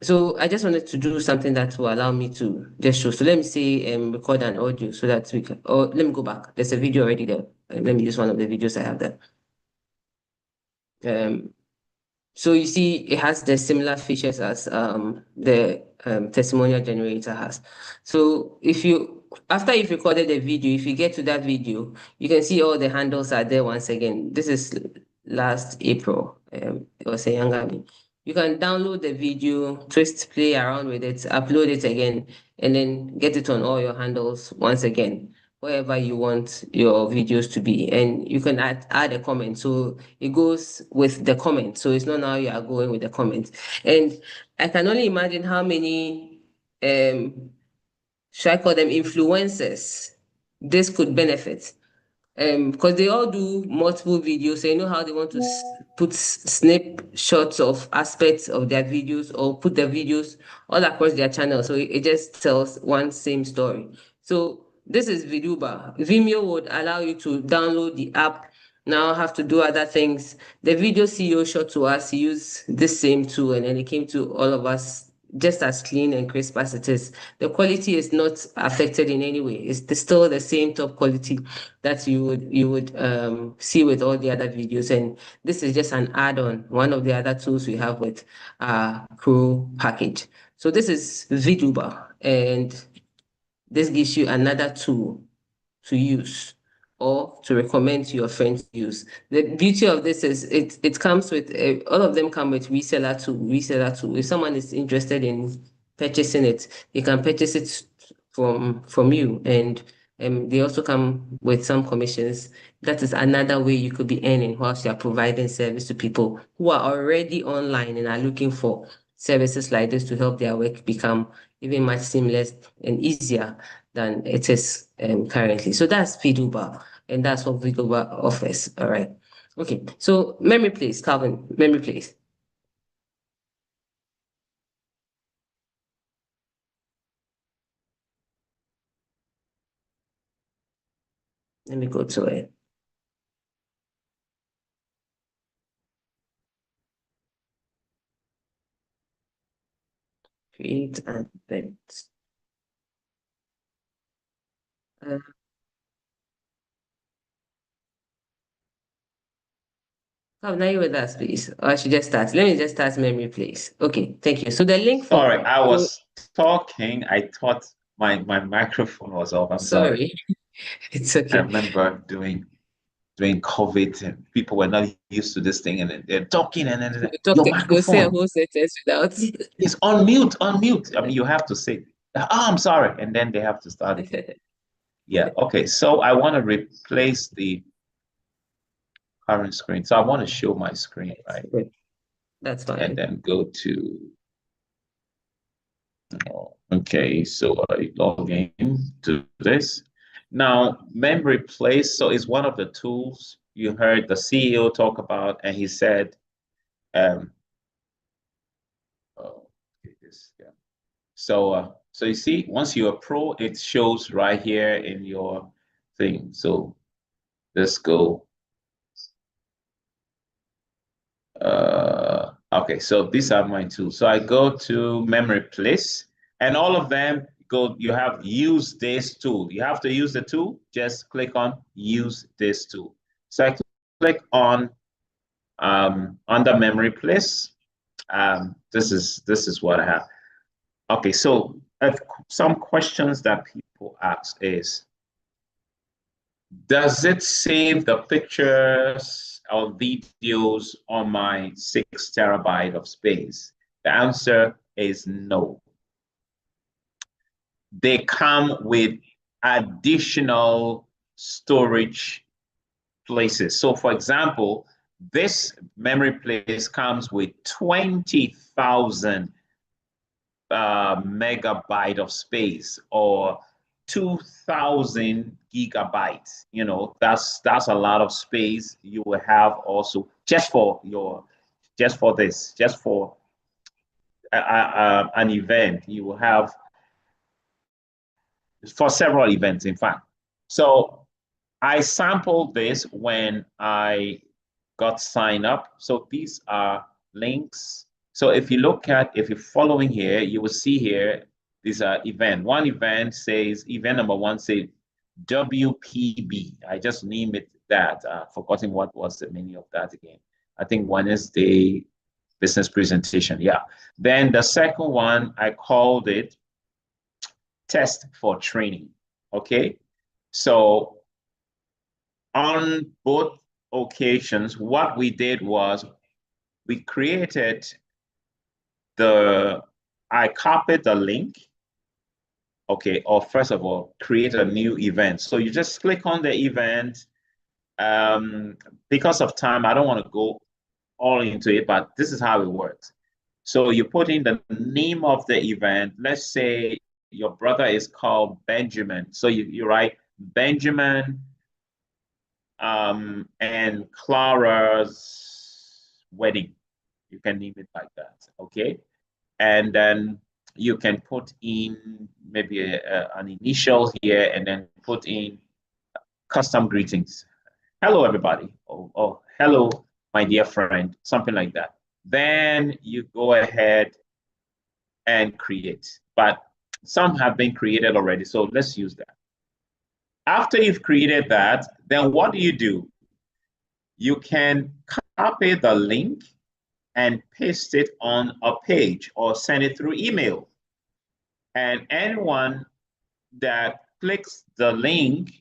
So I just wanted to do something that will allow me to just show. So let me say record an audio so that we can. Or let me go back. There's a video already there. Let me use one of the videos I have there. So you see, it has the similar features as the testimonial generator has. So after you've recorded a video, if you get to that video, you can see all the handles are there once again. This is last April. It was a younger me. You can download the video, twist, play around with it, upload it again, and then get it on all your handles once again, wherever you want your videos to be. And you can add a comment. So it goes with the comment. So it's not now you are going with the comment. And I can only imagine how many, should I call them influencers, this could benefit. Because they all do multiple videos, so you know how they want to put snapshots of aspects of their videos or put their videos all across their channel. So it just tells one same story. So this is VDuber. Vimeo would allow you to download the app, now have to do other things. The video CEO showed to us, he used this same tool, and then it came to all of us just as clean and crisp as it is. The quality is not affected in any way. It's still the same top quality that you would see with all the other videos. And this is just an add-on, one of the other tools we have with our Pro package. So this is VDuber, and this gives you another tool to use or to recommend to your friends to use. The beauty of this is it comes with all of them come with reseller tool. If someone is interested in purchasing it. You can purchase it from you, and they also come with some commissions. That is another way you could be earning whilst you are providing service to people who are already online and are looking for services like this to help their work become even much seamless and easier than it is currently. So that's Fiduba, and that's what Fiduba offers. All right. Okay. So MemoryPlace, Calvin, MemoryPlace. Let me go to it. Create an event. Now you with us, please. Or I should just start. Let me just start MemoryPlace. Okay, thank you. So the link for Sorry, I was talking. I thought my microphone was off. I'm sorry. It's I okay. remember during COVID, and people were not used to this thing, and then they're talking, and then You your you'll say a microphone whole sentence without. is on mute, on mute. I mean, you have to say, "Oh, I'm sorry," and then they have to start again. Yeah. Okay. So I want to replace the current screen. So I want to show my screen, right? That's And fine. then go to. Okay, so I log in to this. Now, MemoryPlace, so it's one of the tools you heard the CEO talk about, and he said, oh, okay, this, yeah. So you see, once you're a pro, it shows right here in your thing. So let's go. Okay, so these are my tools. So I go to MemoryPlace, and all of them go, you have use this tool. You have to use the tool, just click on use this tool. So I click on under MemoryPlace. This is what I have. Okay, so some questions that people ask is, does it save the pictures or videos on my 6 terabyte of space? The answer is no. They come with additional storage places. So for example, this MemoryPlace comes with 20,000 megabyte of space, or 2,000 gigabytes. You know, that's a lot of space you will have also just for an event. You will have for several events, in fact. So I sampled this when I got signed up. So these are links. So if you're following here, you will see here, these are event. One event says, event number one says WPB. I just named it that. Forgotten what was the meaning of that again. I think Wednesday business presentation. Yeah. Then the second one, I called it test for training. Okay. So on both occasions, what we did was we created I copied the link. Okay, or first of all, create a new event. So you just click on the event. Because of time, I don't want to go all into it, but this is how it works. So you put in the name of the event. Let's say your brother is called Benjamin. So you write Benjamin and Clara's wedding. You can name it like that, okay? And then you can put in maybe an initial here, and then put in custom greetings. Hello, everybody. Oh, hello, my dear friend, something like that. Then you go ahead and create. But some have been created already, so let's use that. After you've created that, then what do? You can copy the link and paste it on a page or send it through email. And anyone that clicks the link,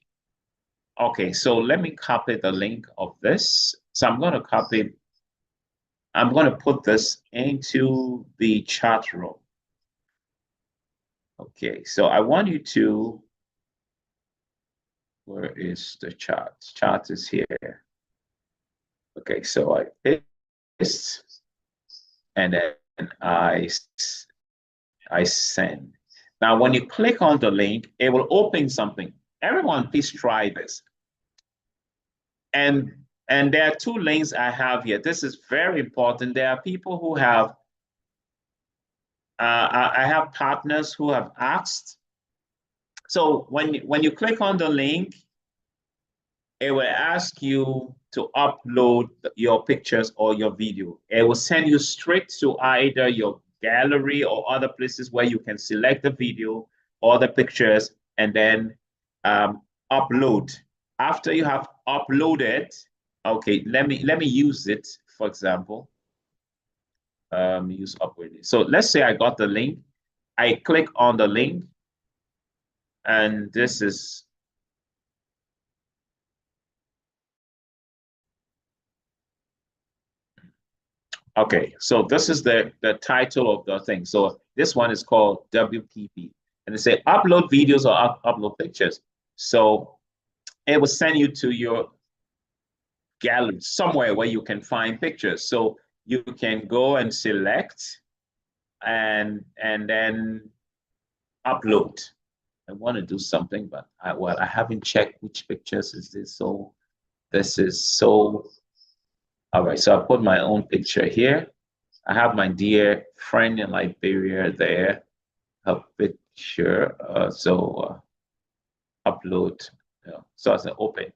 okay, so let me copy the link of this. So I'm going to put this into the chat room. Okay, so I want you to, where is the chart? Chart is here. Okay, so I paste and then I send. Now, when you click on the link, it will open something. Everyone, please try this. And there are two links I have here. This is very important. There are people who have, I have partners who have asked. So when you click on the link, it will ask you to upload your pictures or your video. It will send you straight to either your gallery or other places where you can select the video or the pictures and then upload. After you have uploaded, okay, let me use it, for example. Use upload. So let's say I got the link. I click on the link, and this is okay. So this is the title of the thing. So this one is called WPP, and they say upload videos or upload pictures. So it will send you to your gallery somewhere where you can find pictures. So you can go and select and then upload. I want to do something, but I haven't checked which pictures is this. So this is so, all right. So I put my own picture here. I have my dear friend in Liberia there, her picture. Upload. So I say open.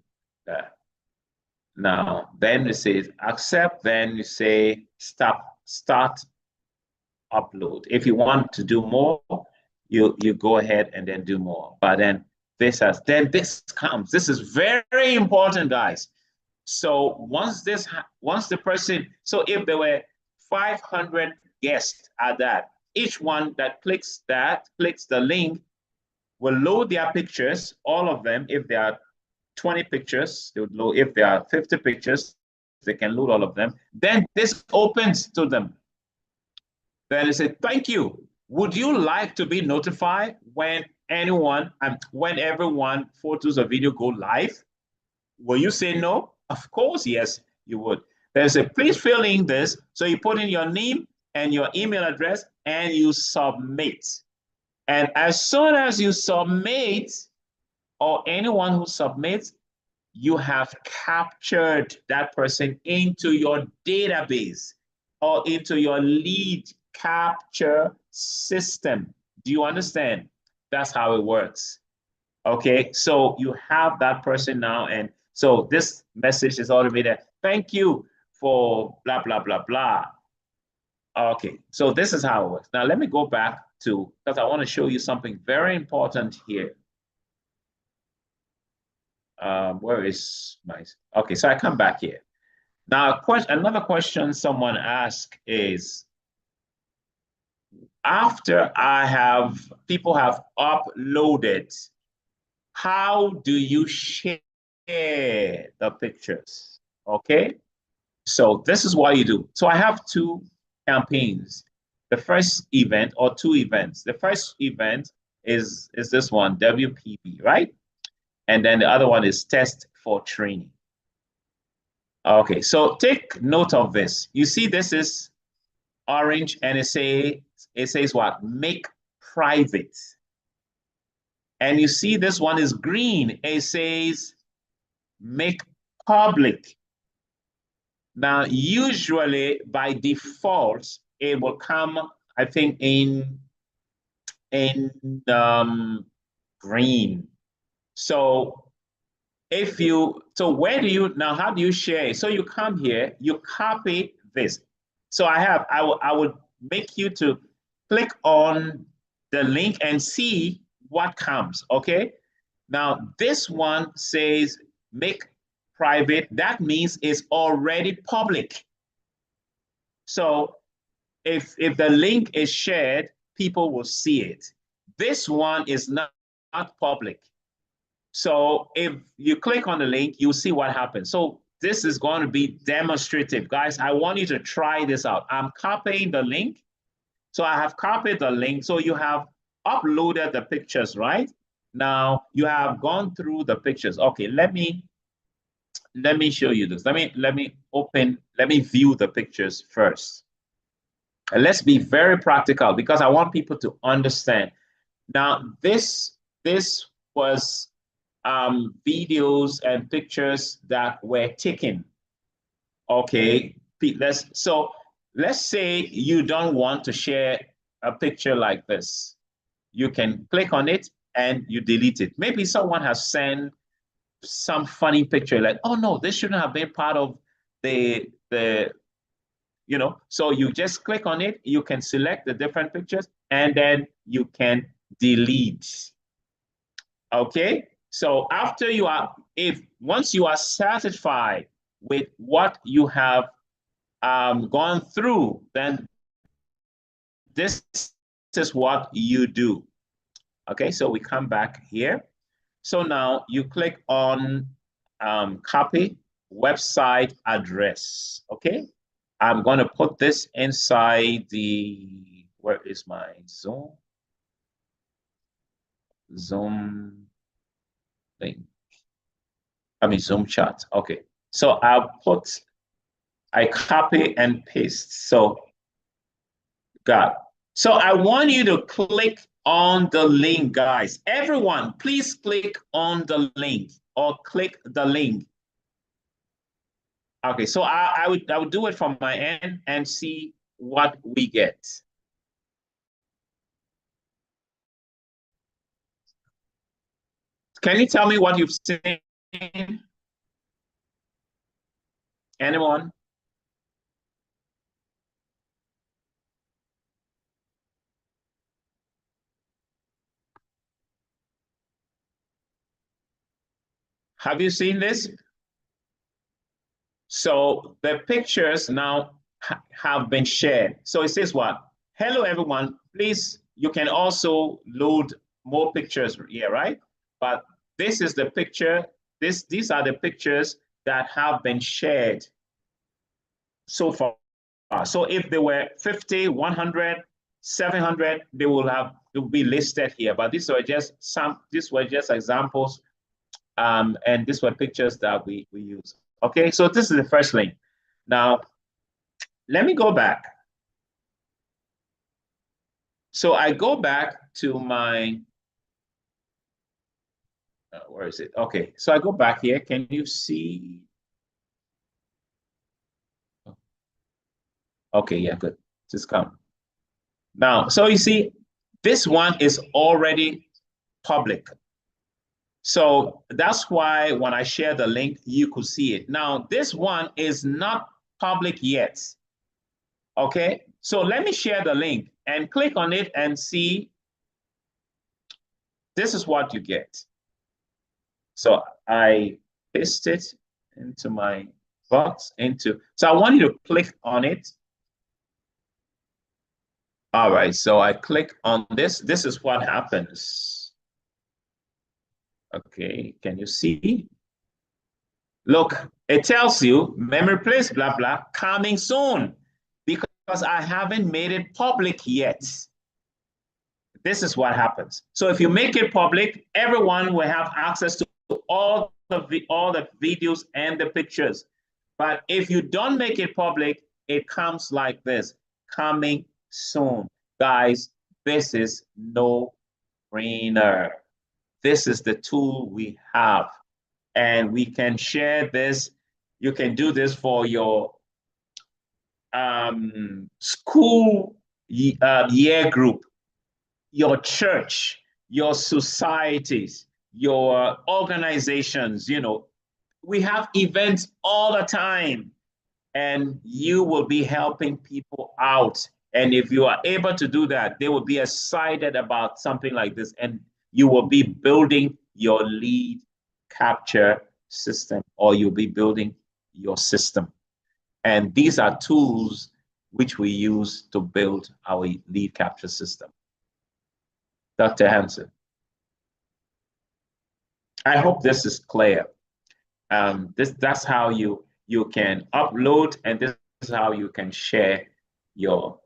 Now, then it says accept, then you say start upload. If you want to do more, you go ahead and then do more. But then this comes. This is very important, guys. So once the person, so if there were 500 guests at that, each one that clicks the link will load their pictures, all of them. If there are 20 pictures, they would load. If there are 50 pictures, they can load all of them. Then this opens to them. Then they say, thank you. Would you like to be notified when everyone photos or video go live? Will you say no? Of course, yes, you would. Then say, please fill in this. So you put in your name and your email address and you submit. And as soon as you submit, or anyone who submits, you have captured that person into your database or into your lead capture system. Do you understand? That's how it works. Okay, so you have that person now, and so this message is automated. Thank you for blah, blah, blah, blah. Okay, so this is how it works. Now let me go back to, because I want to show you something very important here. Where is my, okay, so I come back here. Now, another question someone asked is, after people have uploaded, how do you share the pictures? Okay, so this is what you do. So I have two campaigns. The first event, or two events. The first event is this one, WPP, right? And then the other one is test for training. Okay, so take note of this. You see, this is orange, and it says what? Make private. And you see this one is green. It says make public. Now, usually by default, it will come, I think, in green. So where do you, now how do you share? So you come here, you copy this. So I would make you to click on the link and see what comes, okay? Now this one says make private. That means it's already public. So if the link is shared, people will see it. This one is not public. So if you click on the link, you'll see what happens. So this is going to be demonstrative. Guys, I want you to try this out. I'm copying the link. So I have copied the link. So you have uploaded the pictures, right? Now you have gone through the pictures. Okay, let me show you this. Let me view the pictures first. And let's be very practical because I want people to understand. Now, this was videos and pictures that were taken. Okay, let's say you don't want to share a picture like this. You can click on it and you delete it. Maybe someone has sent some funny picture like, oh no, this shouldn't have been part of the so you just click on it, you can select the different pictures, and then you can delete. Okay, so after once you are satisfied with what you have gone through, then this is what you do. Okay, so we come back here. So now you click on copy website address. Okay, I'm going to put this inside where is my Zoom link? Zoom chat. Okay, so I copy and paste. So I want you to click on the link, guys. Everyone, please click on the link or click the link. Okay, so I would do it from my end and see what we get. Can you tell me what you've seen? Anyone? Have you seen this? So the pictures now have been shared. So it says what? Hello, everyone. Please, you can also load more pictures here, right? But this is the picture. These are the pictures that have been shared so far. So if there were 50, 100, 700, they will be listed here. But these were just examples. And these were pictures that we use. Okay, so this is the first link. Now, let me go back. So I go back to my, where is it? Okay, so I go back here. Can you see? Okay, yeah, good. Just come. Now, so you see, this one is already public. So that's why when I share the link, you could see it. Now, this one is not public yet. Okay, so let me share the link and click on it and see. This is what you get. So I paste it into my box, so I want you to click on it. All right, so I click on this. This is what happens. Okay, can you see? Look, it tells you MemoryPlace, blah, blah, coming soon because I haven't made it public yet. This is what happens. So if you make it public, everyone will have access to all the videos and the pictures. But if you don't make it public, it comes like this, coming soon. Guys, this is no brainer. This is the tool we have. And we can share this. You can do this for your school year group, your church, your societies, your organizations. We have events all the time, and you will be helping people out. And if you are able to do that, they will be excited about something like this, and you will be building your lead capture system, or you'll be building your system. And these are tools which we use to build our lead capture system. Dr. Hansen. I hope this is clear. That's how you can upload, and this is how you can share your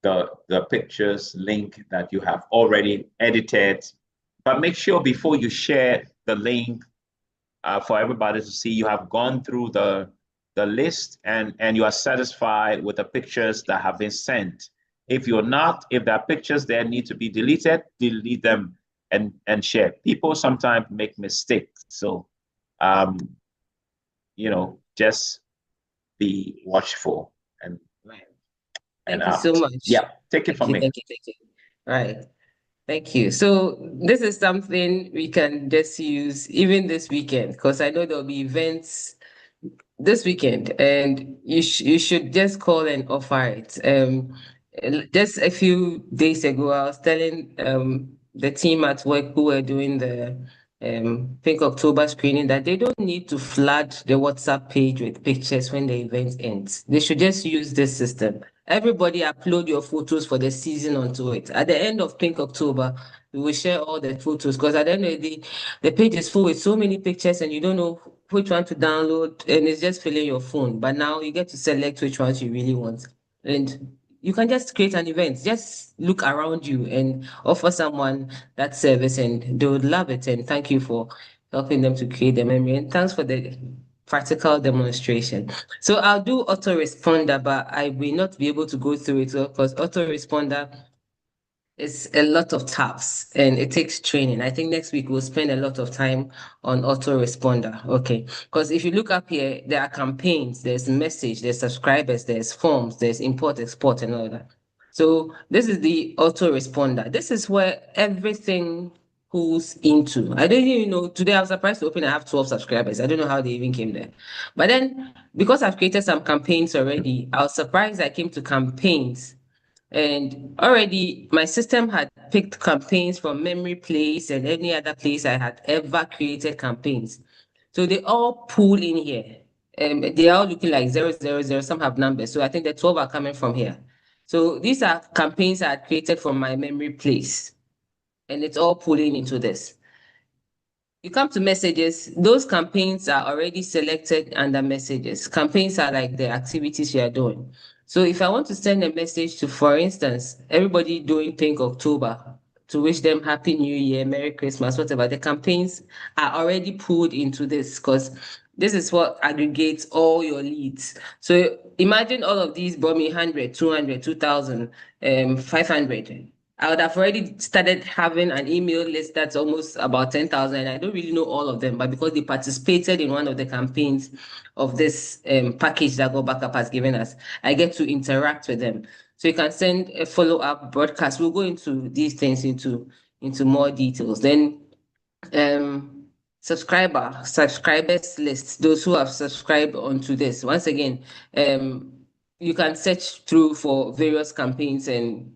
the pictures link that you have already edited. But make sure before you share the link for everybody to see, you have gone through the list and you are satisfied with the pictures that have been sent. If you're not, if there are pictures that need to be deleted, delete them and share. People sometimes make mistakes. So, just be watchful and Thank you so much. yeah, take it from me. Thank you. Right. Thank you. So this is something we can just use even this weekend, because I know there'll be events this weekend, and you should just call and offer it. Just a few days ago, I was telling the team at work who were doing the Pink October screening that they don't need to flood the WhatsApp page with pictures when the event ends. They should just use this system. Everybody upload your photos for the season onto it. At the end of Pink October, we will share all the photos, because at the end of the day, the page is full with so many pictures and you don't know which one to download, and it's just filling your phone. But now you get to select which ones you really want. And you can just create an event. Just look around you and offer someone that service, and they would love it. And thank you for helping them to create the memory. And thanks for the practical demonstration. So I'll do autoresponder, but I will not be able to go through it because autoresponder it's a lot of tabs and it takes training. I think next week we'll spend a lot of time on autoresponder. Okay. Because if you look up here, there are campaigns, there's message, there's subscribers, there's forms, there's import, export, and all that. So this is the autoresponder. This is where everything pulls into. I don't even know. Today I was surprised to open. I have 12 subscribers. I don't know how they even came there. But then because I've created some campaigns already, I was surprised I came to campaigns. And already my system had picked campaigns from MemoryPlace and any other place I had ever created campaigns. So they all pull in here. They are all looking like 000. Some have numbers. So I think the 12 are coming from here. So these are campaigns I had created from my MemoryPlace. And it's all pulling into this. You come to messages, those campaigns are already selected under messages. Campaigns are like the activities you are doing. So if I want to send a message to, for instance, everybody doing Pink October to wish them Happy New Year, Merry Christmas, whatever, the campaigns are already pulled into this because this is what aggregates all your leads. So imagine all of these brought me 100, 200, 2,000, 500. I would have already started having an email list that's almost about 10,000. I don't really know all of them, but because they participated in one of the campaigns of this package that GotBackup has given us, I get to interact with them. So you can send a follow-up broadcast. We'll go into these things into more details. Then subscribers list, those who have subscribed onto this. Once again, you can search through for various campaigns, and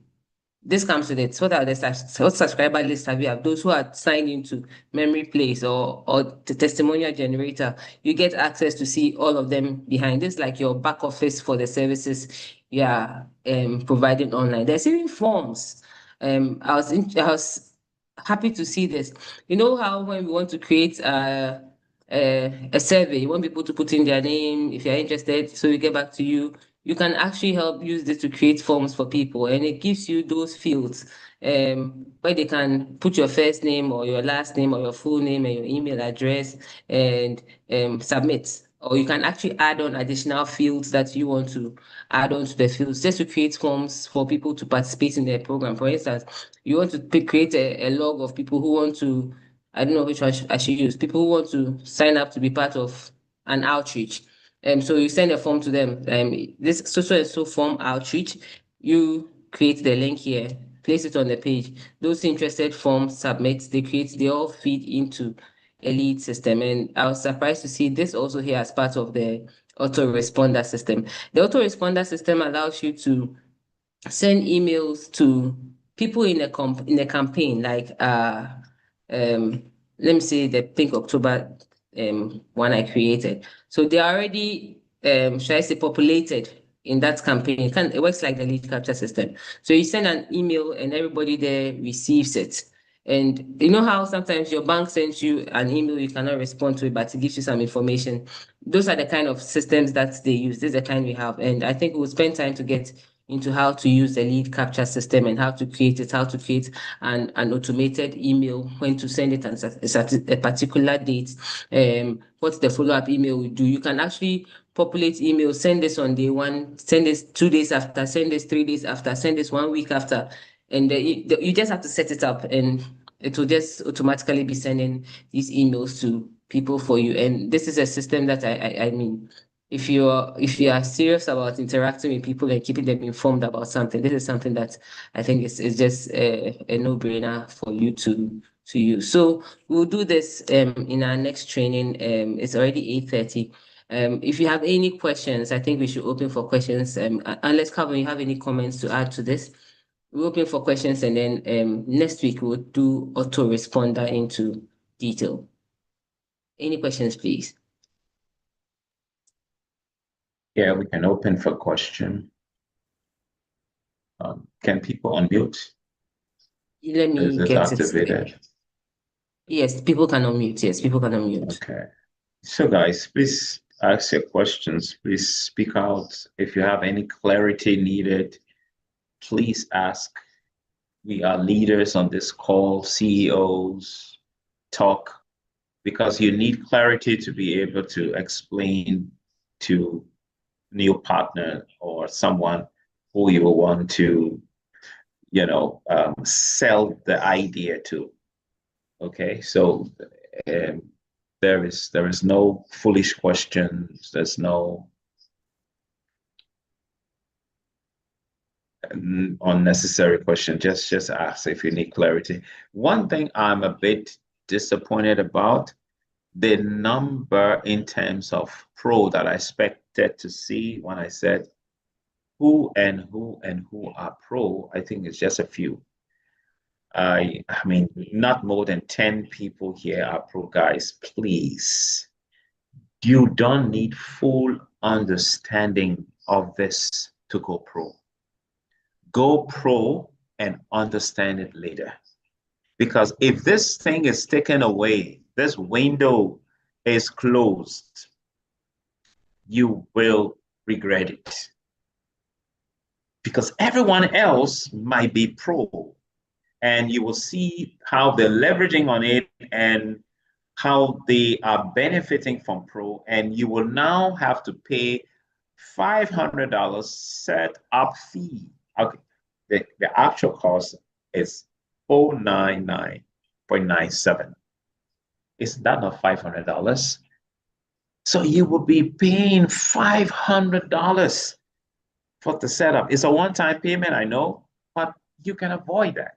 this comes with it. What are the subscriber list have you have? Those who are signed into MemoryPlace or the Testimonial Generator, you get access to see all of them behind this, like your back office for the services you are providing online. There's even forms. I was happy to see this. You know how when we want to create a survey, you want people to put in their name if you're interested, so we get back to you. You can actually help use this to create forms for people, and it gives you those fields where they can put your first name or your last name or your full name and your email address and submit. Or you can actually add on additional fields that you want to add on to the fields just to create forms for people to participate in their program. For instance, you want to create a log of people who want to, I don't know which one I should use, people who want to sign up to be part of an outreach. So you send a form to them. This so and so form outreach, you create the link here, place it on the page. Those interested forms submit, they all feed into a lead system. And I was surprised to see this also here as part of the autoresponder system. The autoresponder system allows you to send emails to people in a campaign, like let me say the Pink October one I created. So they are already should I say populated in that campaign. It works like the lead capture system. So you send an email and everybody there receives it. And you know how sometimes your bank sends you an email, you cannot respond to it, but it gives you some information. Those are the kind of systems that they use. This is the kind we have. And I think we'll spend time to get into how to use the lead capture system and how to create it, how to create an automated email, when to send it at a particular date, what the follow-up email will do. You can actually populate email, send this on day one, send this 2 days after, send this 3 days after, send this 1 week after, and you just have to set it up, and it will just automatically be sending these emails to people for you. And this is a system that I mean, if you are serious about interacting with people and keeping them informed about something, this is something that I think is just a no-brainer for you to use. So we'll do this in our next training. It's already 8:30. If you have any questions, I think we should open for questions. Unless, Calvin, you have any comments to add to this, we're open for questions, and then next week we'll do autoresponder into detail. Any questions, please? Yeah, we can open for question. Can people unmute? Let me Is it get activated? it. Yes, people can unmute. Yes, people can unmute. Okay. So guys, please ask your questions. Please speak out. If you have any clarity needed, please ask. We are leaders on this call, CEOs, talk, because you need clarity to be able to explain to new partner or someone who you want to, sell the idea to. Okay, so there is no foolish questions. There's no unnecessary question. Just ask if you need clarity. One thing I'm a bit disappointed about, the number in terms of pro that I expected to see when I said who are pro, I think it's just a few. I mean, not more than 10 people here are pro. Guys, please. You don't need full understanding of this to go pro. Go pro and understand it later. Because if this thing is taken away, this window is closed, you will regret it. Because everyone else might be pro, and you will see how they're leveraging on it and how they are benefiting from pro, and you will now have to pay $500 set up fee. Okay, the actual cost is $499.97. Is that not $500? So you will be paying $500 for the setup. It's a one-time payment, I know, but you can avoid that.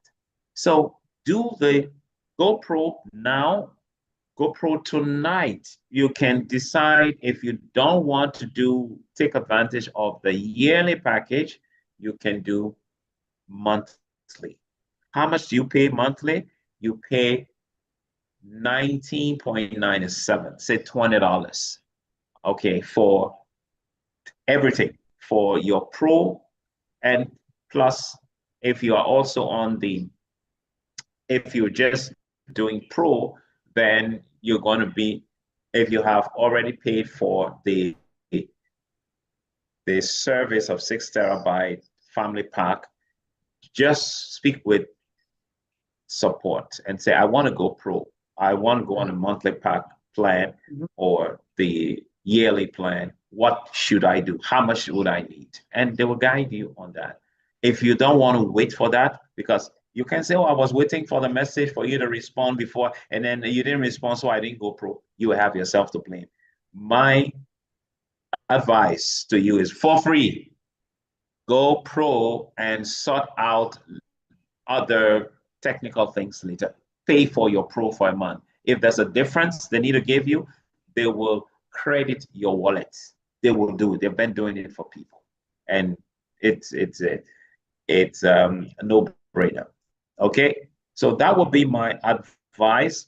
So do the GoPro now, GoPro tonight. You can decide if you don't want to take advantage of the yearly package, you can do monthly. How much do you pay monthly? You pay $19.97, say $20. Okay, for everything, for your pro, and plus if you are also if you're just doing pro, then you're going to be, if you have already paid for the service of 6 terabyte family pack, just speak with support and say, I want to go pro. I want to go on a monthly pack plan or the yearly plan. What should I do? How much would I need? And they will guide you on that. If you don't want to wait for that, because you can say, oh, I was waiting for the message for you to respond before, and then you didn't respond, so I didn't go pro. You have yourself to blame. My advice to you is, for free, go pro and sort out other technical things later. Pay for your pro for a month. If there's a difference they need to give you, they will credit your wallet. They will do it. They've been doing it for people, and it's a no-brainer. Okay, so that would be my advice.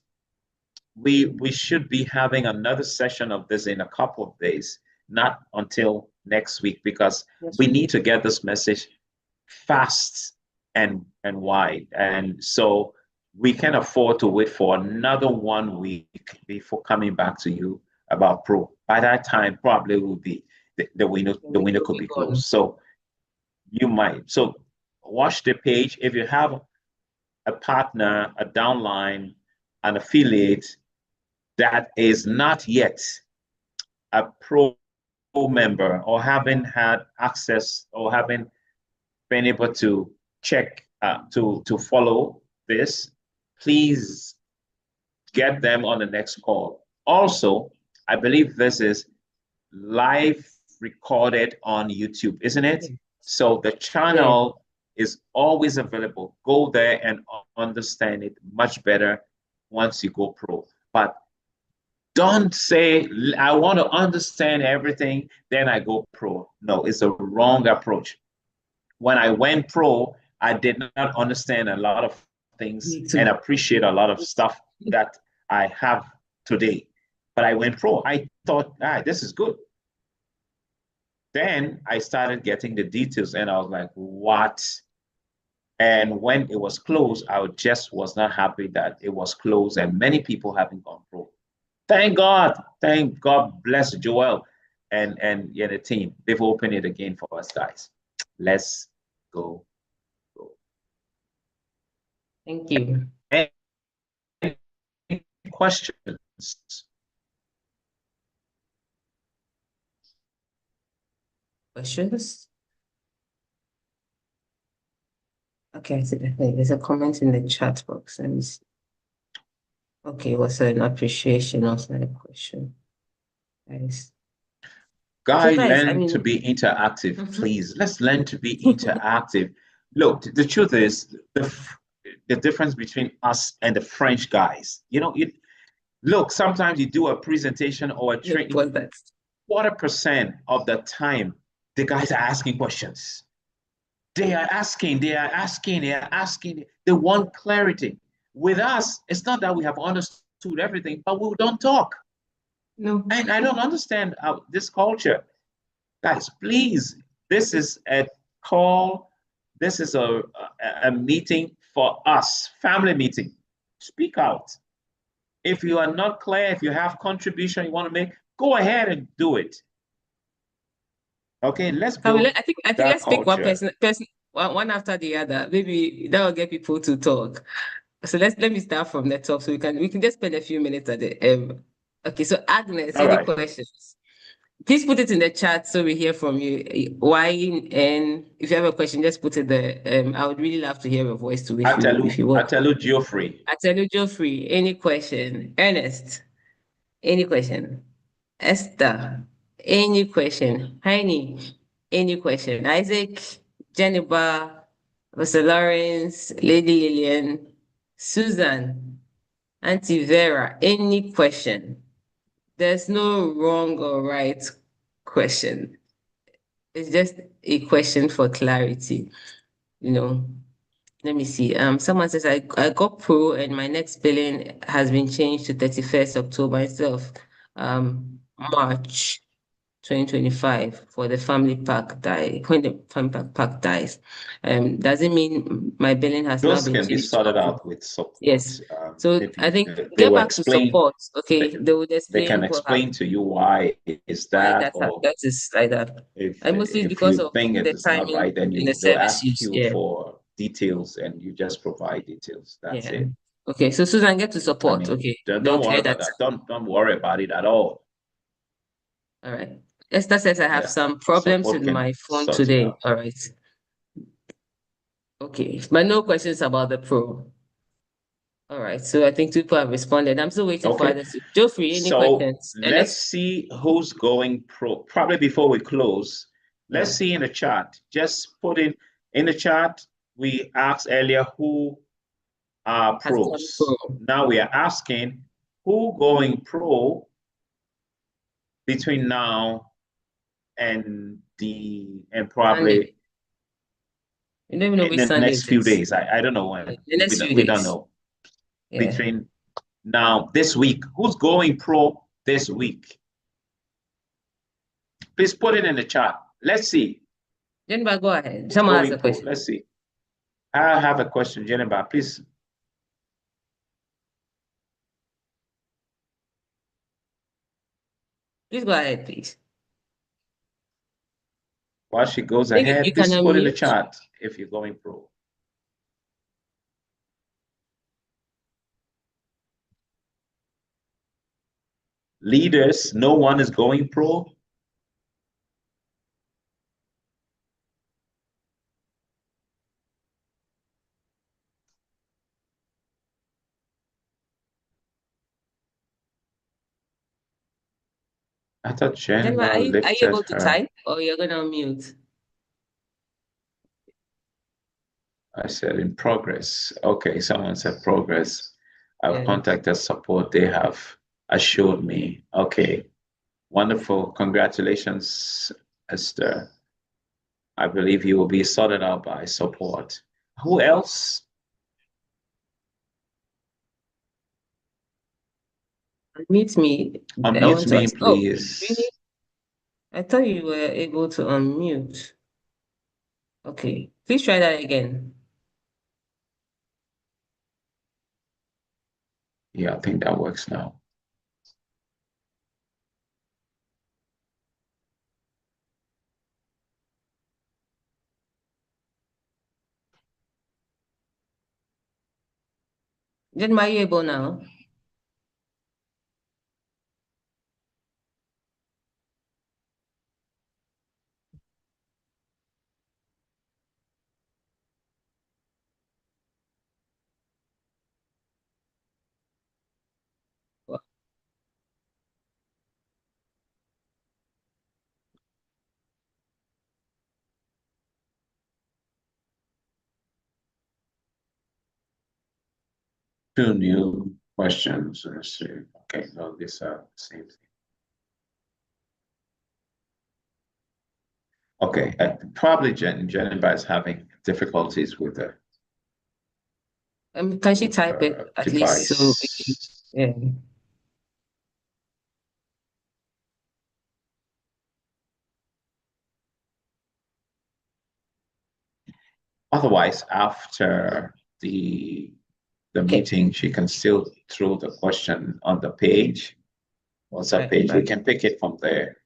We should be having another session of this in a couple of days, not until next week, because we need to get this message fast and wide, and so we can afford to wait for another 1 week before coming back to you about pro. By that time, probably will be the window could be closed. So you might. So watch the page. If you have a partner, a downline, an affiliate that is not yet a pro member or haven't had access or haven't been able to check to follow this, please get them on the next call. Also, I believe this is live recorded on YouTube, isn't it? So the channel is always available. Go there and understand it much better once you go pro. But don't say, I want to understand everything, then I go pro. No, it's a wrong approach. When I went pro, I did not understand a lot of things and appreciate a lot of stuff that I have today. But I went pro. I thought, this is good. Then I started getting the details and I was like, what? And when it was closed, I just was not happy that it was closed and many people haven't gone pro. Thank God. Thank God bless Joel and the team. They've opened it again for us, guys. Let's go. Thank you. Any questions? Questions? Okay, so there's a comment in the chat box. Let me see. Okay, what's an appreciation of that question? Guys. Guys, So guys, learn to be interactive, please. Let's learn to be interactive. Look, the truth is the difference between us and the French guys. Look, sometimes you do a presentation or a training, 40% of the time, the guys are asking questions. They are asking. They want clarity. With us, it's not that we have understood everything, but we don't talk. No. And I don't understand this culture. Guys, please, this is a call. This is a meeting for us, family meeting. Speak out. If you are not clear, if you have contribution you want to make, go ahead and do it. Okay, let's build I think let's pick one person one after the other. Maybe that will get people to talk. So let me start from the top so we can just spend a few minutes at the okay, so Agnes, any questions? Please put it in the chat so we hear from you. Why and if you have a question, just put it there. I would really love to hear your voice too if you want. Atelu Geoffrey. Atelu Geoffrey, any question? Ernest, any question? Esther, any question? Heini, any question? Isaac, Jennifer, Mr. Lawrence, Lady Lillian, Susan, Auntie Vera, any question? There's no wrong or right question. It's just a question for clarity. Let me see. Someone says I got pro and my next billing has been changed to 31st October instead of March 2025 for the family pack die when the family pack dies. Does it mean my billing has now been changed? Those can be sorted out with support. Yes. So I think get back to support. Okay, they would explain. They can explain to you why is that, or that is like that. If mostly you because of think the it's not timing right, then in the they'll service ask you for details, and you just provide details. That's it. Okay, so Susan, get to support. Okay, don't worry about that. Don't worry about it at all. All right. Esther says I have some problems with my phone today. All right. Okay, but no questions about the pro. All right, so I think people have responded. I'm still waiting for others. Geoffrey, any questions? Let's see who's going pro. Probably before we close, let's see in the chat. Just put in the chat. We asked earlier who are pros. Now we are asking who going pro between now and probably in the next few days. I don't know when. We don't know. Between now, this week, who's going pro this week? Please put it in the chat. Let's see. Jennifer, go ahead. Someone has a question. Let's see. I have a question, Jennifer. Please. Please go ahead, please. While she goes I think ahead, you can please put in the unmute. chat if you're going pro. Leaders, no one is going pro. I thought Then Jennifer are you lifted able to her. type or you're gonna unmute? I said in progress. Okay, someone said progress. I've Yeah. contacted support. They have assured me. Okay, wonderful. Congratulations, Esther. I believe you will be sorted out by support. Who else? Unmute me. I want Unmute to me, ask. Oh, really? please. I thought you were able to unmute. Okay, please try that again. Yeah, I think that works now. Then are you able now? Two new questions. Let's see. Okay, no, these are the same thing. Okay, probably Jennifer is having difficulties with the Can she type it at least so we can, device. yeah. Otherwise, after the Okay. meeting, she can still throw the question on the page, WhatsApp page. We can pick it from there.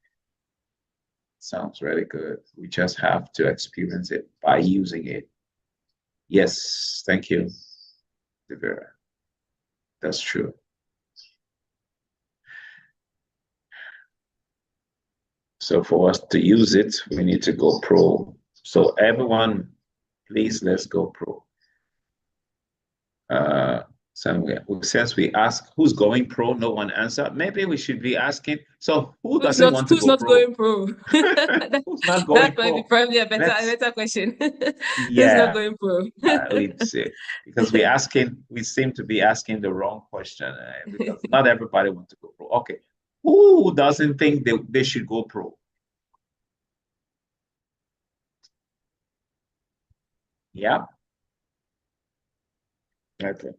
Sounds really good. We just have to experience it by using it. Yes, thank you, Devera. That's true. So for us to use it, we need to go pro. So everyone, please, let's go pro. Since we asked who's going pro, no one answered. Maybe we should be asking. So who doesn't want to Who's go not pro? going pro? Who's not going That might pro? be probably a better question. Who's Yeah, not going pro? we'd say because we seem to be asking the wrong question because not everybody wants to go pro. Okay, who doesn't think they should go pro? Yeah. Okay.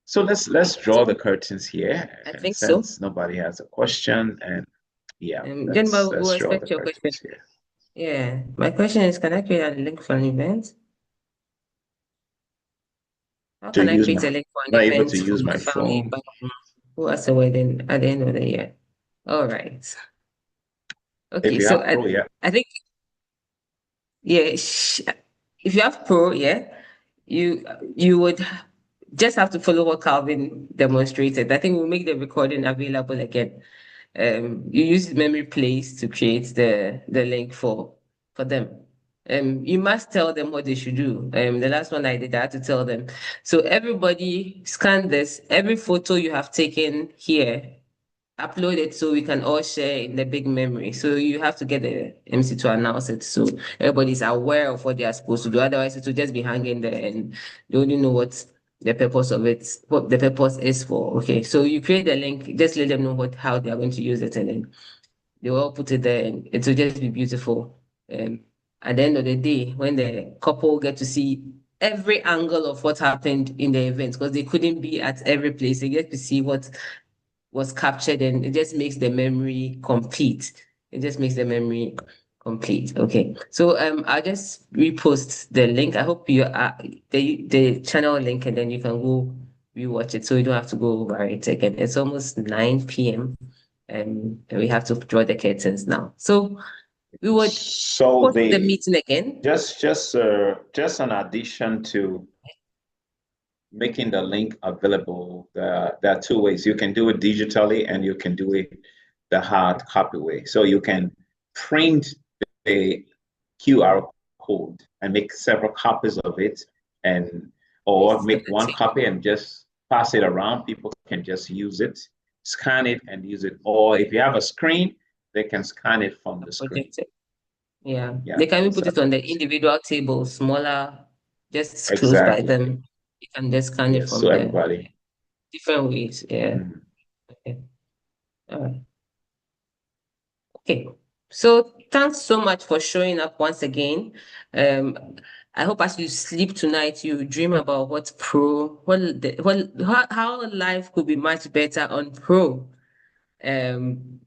So let's draw the curtains here. I And think so. since nobody has a question, and yeah, Jennifer, we'll let's draw the expect your question. curtains here. Yeah, my question is, can I create a link for an event? How To can I use create my a link for an not able event to for use my my family phone. who has a wedding at the end of the year? All right. If Okay, you so have Pro, yeah. I think, yeah, if you have Pro, yeah, you would just have to follow what Calvin demonstrated. I think we'll make the recording available again. You use MemoryPlace to create the link for them. You must tell them what they should do. The last one I did, I had to tell them. So everybody scan this. Every photo you have taken here, upload it so we can all share in the big memory. So you have to get the MC to announce it so everybody's aware of what they are supposed to do. Otherwise, it will just be hanging there and they only know what the purpose of it, what the purpose is for. Okay, so you create the link, just let them know how they are going to use it, and then they will all put it there, and it will just be beautiful. At the end of the day, when the couple get to see every angle of what happened in the event, because they couldn't be at every place, they get to see what was captured, and it just makes the memory complete. It just makes the memory complete. Okay. So I'll just repost the link. I hope you are the channel link, and then you can go rewatch it so you don't have to go over it again. It's almost 9 p.m. and we have to draw the curtains now. So we would So post the meeting again. just an addition to making the link available, there are two ways. You can do it digitally and you can do it the hard copy way. So you can print the QR code and make several copies of it, and or make one copy and just pass it around. People can just use it, scan it and use it. Or if you have a screen, they can scan it from the screen. Yeah. Yeah, They can even put it on the individual table, smaller, just close by exactly. them. You can just scan it Yes, from so there. everybody. Different ways. Yeah. Mhm. Okay. All right. Okay. So thanks so much for showing up once again. I hope as you sleep tonight, you dream about what how life could be much better on Pro. Um,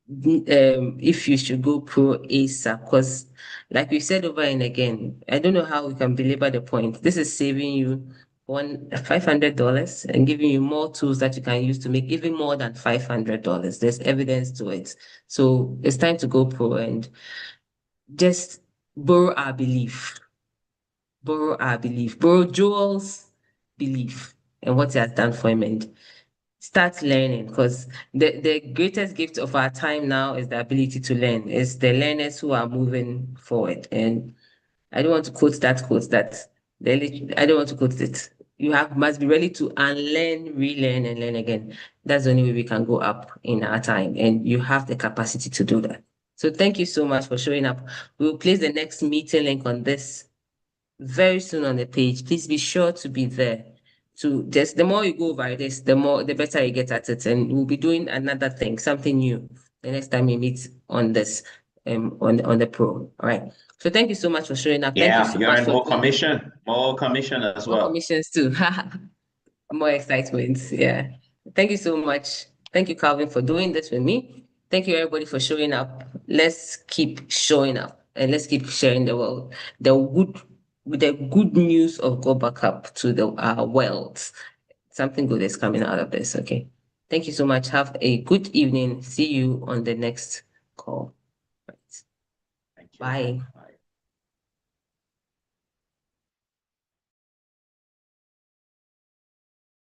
if you should go pro ASAP, because like we said over and again, I don't know how we can belabor the point. This is saving you $500 and giving you more tools that you can use to make even more than $500. There's evidence to it. So it's time to go pro and just borrow our belief, borrow Joel's belief and what he has done for him, and start learning, because the greatest gift of our time now is the ability to learn. It's the learners who are moving forward. And I don't want to quote that quote that I don't want to quote it. You must be ready to unlearn, relearn, and learn again. That's the only way we can go up in our time. And you have the capacity to do that. So thank you so much for showing up. We'll place the next meeting link on this very soon on the page. Please be sure to be there. To just the more you go over this, the better you get at it. And we'll be doing another thing, something new the next time we meet on this on the pro. All right. So thank you so much for showing up. Thank you Yeah, so you much earn for more doing commission as more well. commissions too. More excitement. Yeah. Thank you so much. Thank you, Calvin, for doing this with me. Thank you, everybody, for showing up. Let's keep showing up and let's keep sharing the good news of GotBackup to the world. Something good is coming out of this. Okay. Thank you so much. Have a good evening. See you on the next call. Right. Thank you. Bye. Bye.